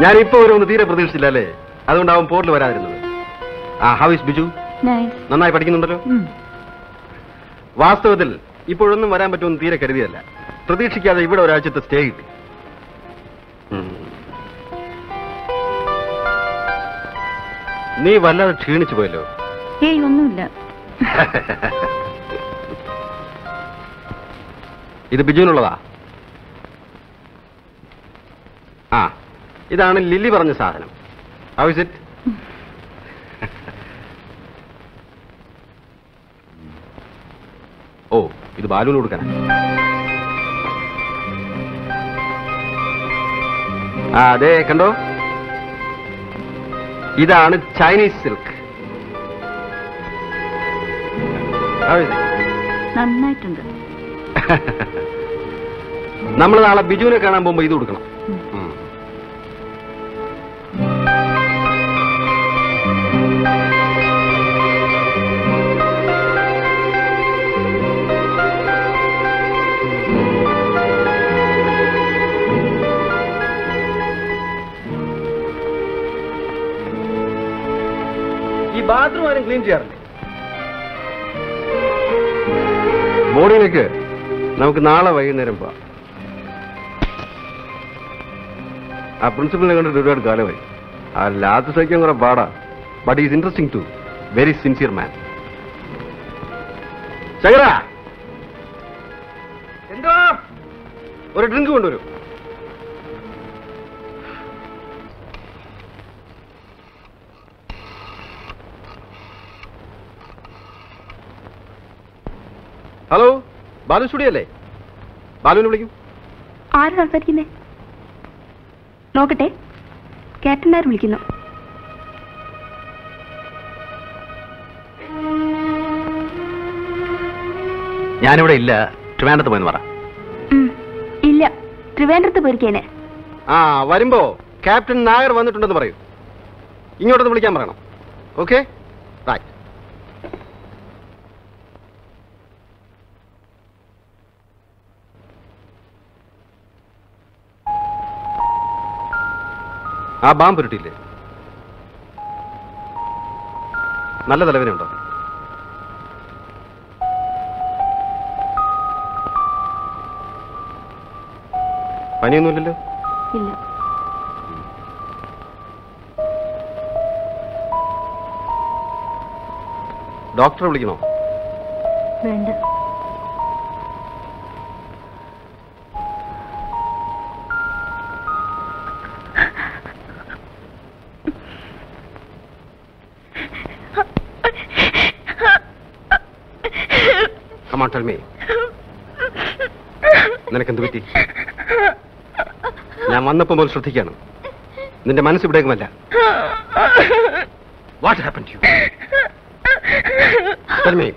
ഞാനിപ്പോ ഒരു തീരെ പ്രതീക്ഷിച്ചില്ല അല്ലേ? അതുകൊണ്ട് അവൻ പോർട്ടിൽ വരാതിരുന്നത്. How is Biju? നന്നായി പഠിക്കുന്നുണ്ടല്ലോ. വാസ്തവത്തിൽ ഇപ്പോഴൊന്നും വരാൻ പറ്റുമെന്ന് തീരെ കരുതിയല്ല. പ്രതീക്ഷിക്കാതെ ഇവിടെ ഒരാഴ്ചത്തെ സ്റ്റേ കിട്ടി. നീ വല്ലാതെ ക്ഷീണിച്ചു പോയല്ലോ. ഏയ് ഒന്നുമില്ല. ഇത് ബിജുവിനുള്ളതാ. ഇതാണ് ലില്ലി പറഞ്ഞ സാധനം. How is it? ഓ, ഇത് ബാലുവിന് കൊടുക്കാനാ. അതെ, കണ്ടോ, ഇതാണ് ചൈനീസ് സിൽക്ക്. നന്നായിട്ടുണ്ട്. നമ്മൾ നാളെ ബിജുവിനെ കാണാൻ പോകുമ്പോ ഇത് കൊടുക്കണം. ഈ ബാത്റൂം ആരും ക്ലീൻ ചെയ്യാറില്ലേ? ബോഡിയിലേക്ക് നമുക്ക് നാളെ വൈകുന്നേരം പോവാം. ആ പ്രിൻസിപ്പലിനെ കണ്ടിട്ട് ഒരുപാട് കാലമായി. ആ ലാത്ത് സഹിക്കാൻ കുറെ പാടാ. But is interesting too. Very sincere man. Shankara, എന്താ ഒരു ഡ്രിങ്ക് കൊണ്ടുവരൂ. ഹലോ, ബാലു സ്റ്റുഡിയോ അല്ലേ? ബാലുവിനെ വിളിക്കും. ആര് സംസാരിക്കുന്നേ? നോക്കട്ടെ. ക്യാപ്റ്റൻ നായർ വിളിക്കുന്നു. ഞാനിവിടെ ഇല്ല, ട്രിവാൻഡ്രത്ത് പോയെന്ന് പറ. ഇല്ല, ട്രിവാൻഡ്രത്ത് പോയിരിക്കേനെ. വരുമ്പോ ക്യാപ്റ്റൻ നായർ വന്നിട്ടുണ്ടെന്ന് പറയൂ. ഇങ്ങോട്ടൊന്ന് വിളിക്കാൻ പറയണം. Okay, right. ആ ബാം പുരട്ടിയില്ലേ? നല്ല തലവേനുണ്ടോ? പനിയൊന്നുമില്ലല്ലോ? ഇല്ല. ഡോക്ടറെ വിളിക്കണോ? വേണ്ട. Come on, tell me. നിനക്കെന്ത് പറ്റി? ഞാൻ വന്നപ്പോൾ മുതൽ ശ്രദ്ധിക്കാണ്. നിന്റെ മനസ്സ് ഇവിടേക്കുമല്ല. What happened to you? Tell me.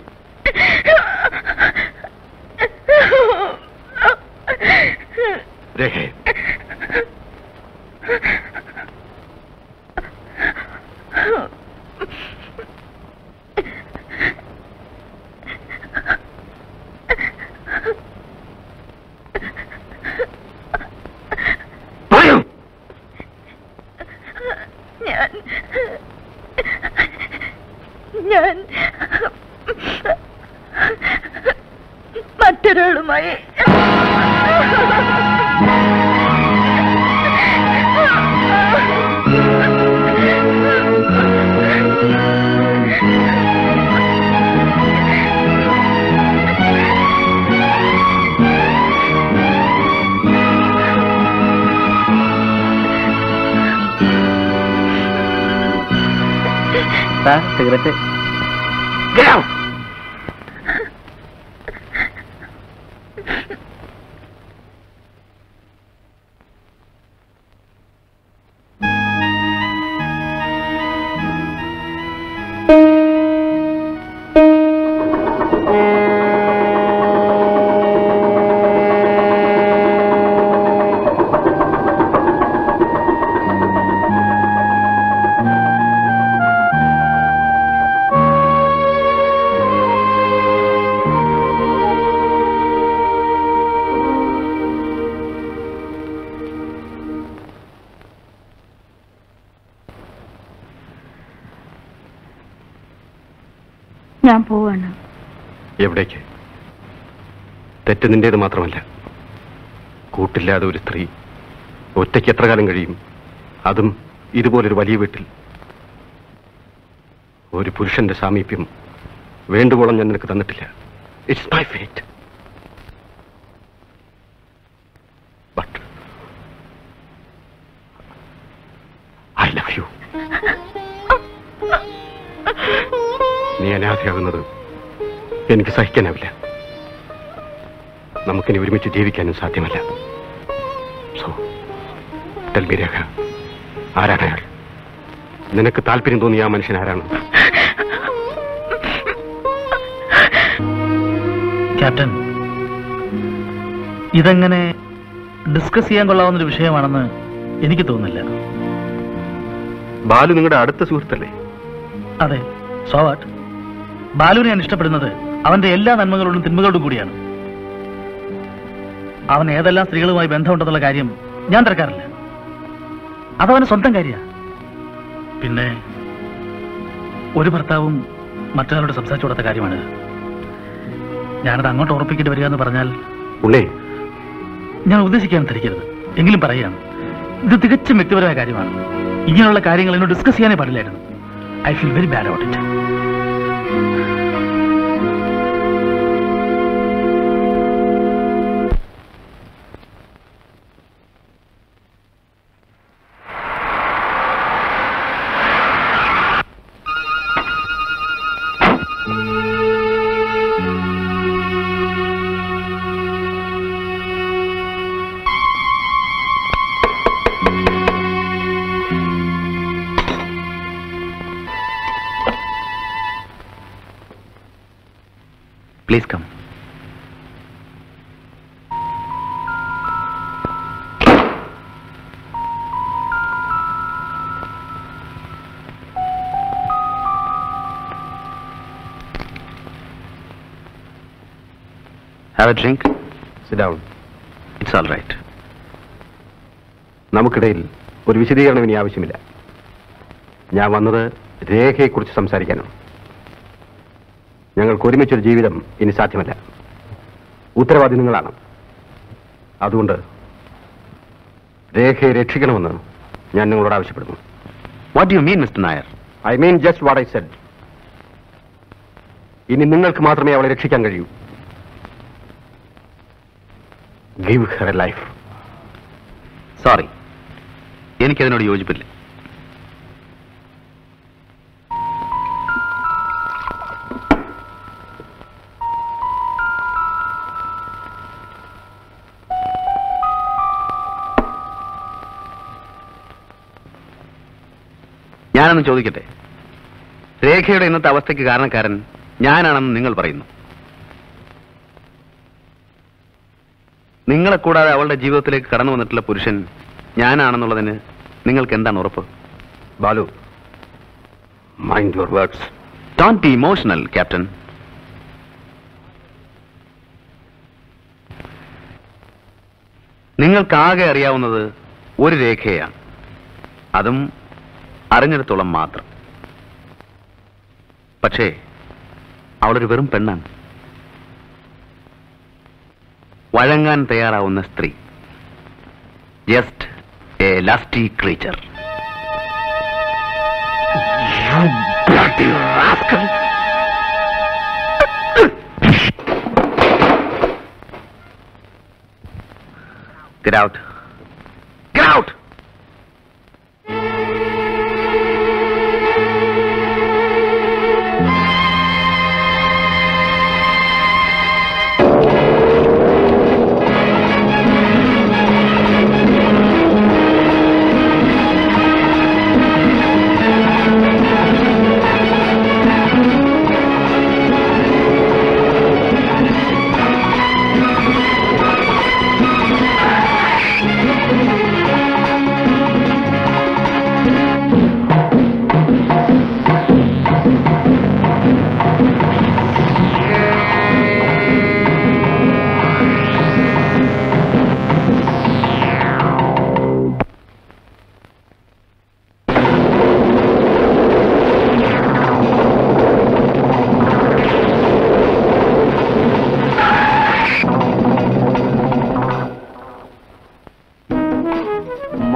രേഖേ, ഞാൻ മറ്റൊരാളുമായി സിഗരറ്റ്. ഞാൻ പോവാണ്. എവിടേക്ക്? തെറ്റ് നിന്റേത് മാത്രമല്ല. കൂട്ടില്ലാതെ ഒരു സ്ത്രീ ഒറ്റയ്ക്ക് എത്ര കാലം കഴിയും? അതും ഇതുപോലൊരു വലിയ വീട്ടിൽ. ഒരു പുരുഷന്റെ സാമീപ്യം വേണ്ടുവോളം ഞാൻ നിനക്ക് തന്നിട്ടില്ല. It's my fate. But I love you. നീ അനാഥയാകുന്നത് എനിക്ക് സഹിക്കാനാവില്ല. നമുക്കിനി ഒരുമിച്ച് ജീവിക്കാനും സാധ്യമല്ല. സോ ടെൽ മീ രേഖ, ആരാണ് അയാൾ? നിനക്ക് താല്പര്യം തോന്നിയ ആ മനുഷ്യൻ ആരാണ്? ക്യാപ്റ്റൻ, ഇതെങ്ങനെ ഡിസ്കസ് ചെയ്യാൻ കൊള്ളാവുന്നൊരു വിഷയമാണെന്ന് എനിക്ക് തോന്നുന്നില്ല. ബാലു നിങ്ങളുടെ അടുത്ത സുഹൃത്തല്ലേ? അതെ. So what? ബാലുവിനെ ഞാൻ ഇഷ്ടപ്പെടുന്നത് അവന്റെ എല്ലാ നന്മകളോടും തിന്മകളോടും കൂടിയാണ്. അവൻ ഏതെല്ലാം സ്ത്രീകളുമായി ബന്ധമുണ്ടെന്നുള്ള കാര്യം ഞാൻ തിരക്കാറില്ല. അതവന് സ്വന്തം കാര്യമാണ്. പിന്നെ ഒരു ഭർത്താവും മറ്റൊരാളോട് സംസാരിച്ചു കൊടുത്ത കാര്യമാണ്. ഞാനത് അങ്ങോട്ട് ഉറപ്പിക്കേണ്ടി വരിക എന്ന് പറഞ്ഞാൽ ഞാൻ ഉദ്ദേശിക്കാൻ ധരിക്കരുത്. എങ്കിലും പറയുകയാണ്, ഇത് തികച്ചും വ്യക്തിപരമായ കാര്യമാണ്. ഇങ്ങനെയുള്ള കാര്യങ്ങൾ എന്നോട് ഡിസ്കസ് ചെയ്യാനേ പാടില്ലായിരുന്നു. I feel very bad about it. Please come. Have a drink. Sit down. It's all right. നമുക്കിടയിൽ ഒരു വിശദീകരണം ഇനി ആവശ്യമില്ല. ഞാൻ വന്നത് രേഖയെക്കുറിച്ച് സംസാരിക്കാനാണ്. ഞങ്ങൾക്ക് ഒരുമിച്ചൊരു ജീവിതം ഇനി സാധ്യമല്ല. ഉത്തരവാദി നിങ്ങളാണ്. അതുകൊണ്ട് രേഖയെ രക്ഷിക്കണമെന്ന് ഞാൻ നിങ്ങളോട് ആവശ്യപ്പെടുന്നു. What do you mean, Mr. Nair? I mean just what I said. ഇനി നിങ്ങൾക്ക് മാത്രമേ അവളെ രക്ഷിക്കാൻ കഴിയൂ. Give her a life. Sorry. എനിക്കതിനോട് യോജിപ്പില്ല. ഞാനൊന്ന് ചോദിക്കട്ടെ, രേഖയുടെ ഇന്നത്തെ അവസ്ഥയ്ക്ക് കാരണക്കാരൻ ഞാനാണെന്ന് നിങ്ങൾ പറയുന്നു. നിങ്ങളെ കൂടാതെ അവളുടെ ജീവിതത്തിലേക്ക് കടന്നു വന്നിട്ടുള്ള പുരുഷൻ ഞാനാണെന്നുള്ളതിന് നിങ്ങൾക്ക് എന്താണ് ഉറപ്പ്? Balu, mind your words. Don't be emotional, captain. നിങ്ങൾക്കാകെ അറിയാവുന്നത് ഒരു രേഖയാണ്. അതും അറിഞ്ഞിടത്തോളം മാത്രം. പക്ഷേ അവളൊരു വെറും പെണ്ണാണ്. വഴങ്ങാൻ തയ്യാറാവുന്ന സ്ത്രീ. Just a lusty creature. Get out. Get out!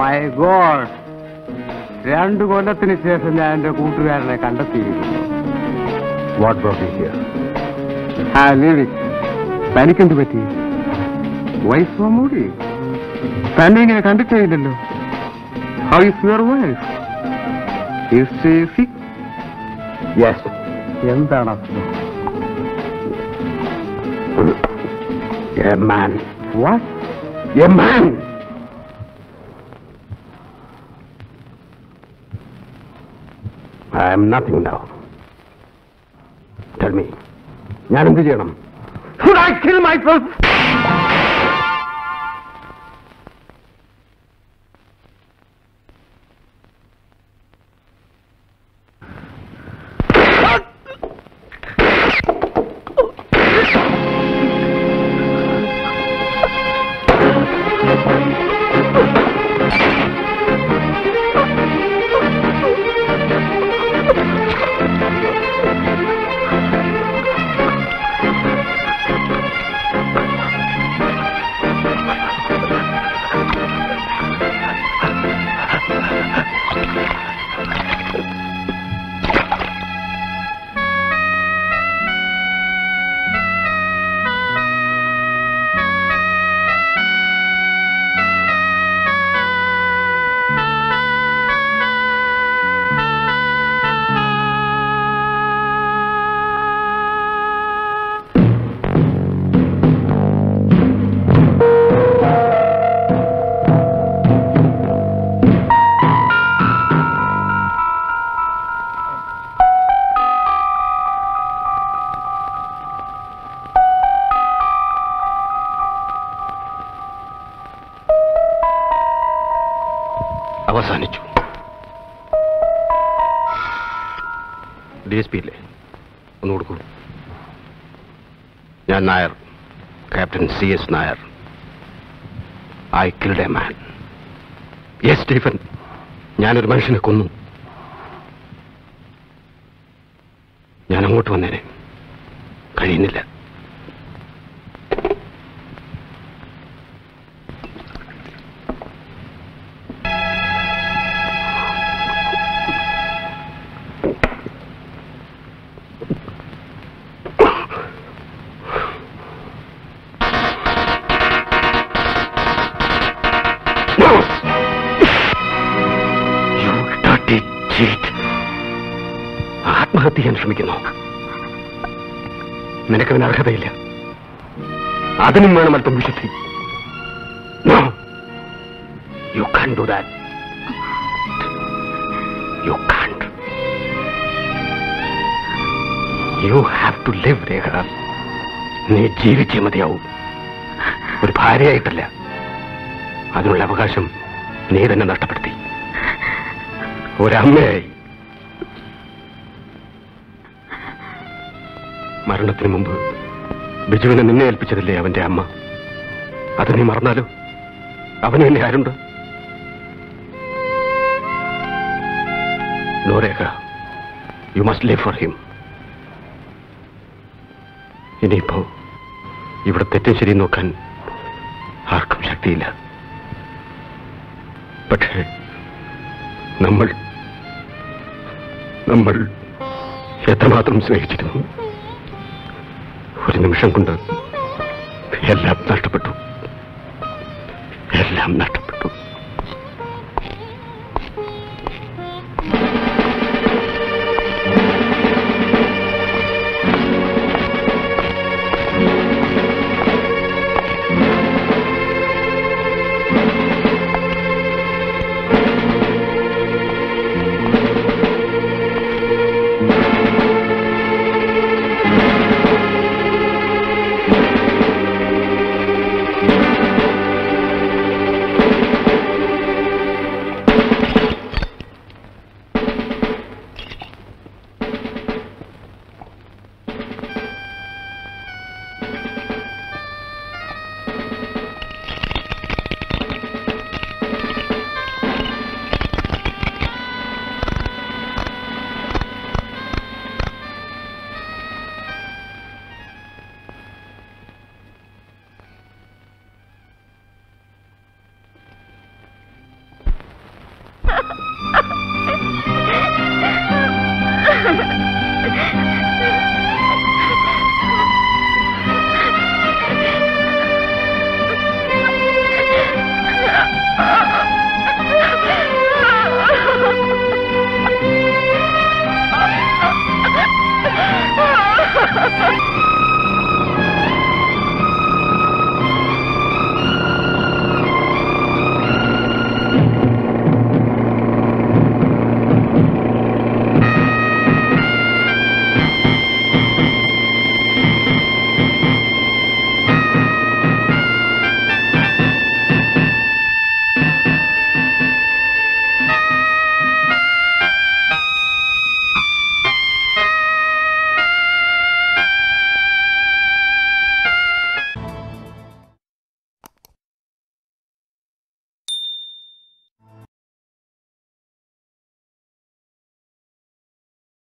My god, 2 കൊല്ലത്തിന് ശേഷം ഞാൻ എന്റെ കൂട്ടുകാരനെ കണ്ടെത്തിയിരിക്കുന്നു. What brought you here? തനിക്കെന്ത് പറ്റി? വൈഫ് മൂടി തന്നെ ഇങ്ങനെ കണ്ടിട്ടേ ഇല്ലല്ലോ. How is your wife? Is she sick? Yes. എന്താണ് അസുഖം? A man. What? A man. I am nothing now. Tell me, ഞാൻ എന്ത് ചെയ്യണം? Should I kill myself? അവസാനിച്ചു. DSP ഇല്ലേ? ഒന്ന് കൊടുക്കൂ. ഞാൻ Nair, captain CS Nair. I killed a man. Yes Stephen, ഞാനൊരു മനുഷ്യനെ കൊന്നു. ഞാൻ അങ്ങോട്ട് വന്നേനെ, കഴിയുന്നില്ല. ആത്മഹത്യ ചെയ്യാൻ ശ്രമിക്കുന്നു. നിനക്കതിന് അർഹതയില്ല. അതിനും വേണം അല്പം വിശുദ്ധി. No, you can't do that. You can't. You have to live, രേഖ. നീ ജീവിച്ചേ മതിയാവും. ഒരു ഭാര്യയായിട്ടല്ല. അതിനുള്ള അവകാശം നീ തന്നെ നഷ്ടപ്പെടുത്തി. ഒരമ്മയായി. മരണത്തിന് മുമ്പ് ബിജുവിനെ നിന്നെ ഏൽപ്പിച്ചതല്ലേ അവന്റെ അമ്മ? അത് നീ മറന്നാലോ? അവന് എന്നെ ആരുണ്ട്? No Rekha, you must live for him. ഇനിയിപ്പോ ഇവിടെ തെറ്റും ശരിയും നോക്കാൻ ആർക്കും ശക്തിയില്ല. പക്ഷേ നമ്മൾ എത്രമാത്രം സ്നേഹിച്ചിരുന്നു. ഒരു നിമിഷം കൊണ്ട് എല്ലാം നഷ്ടപ്പെട്ടു.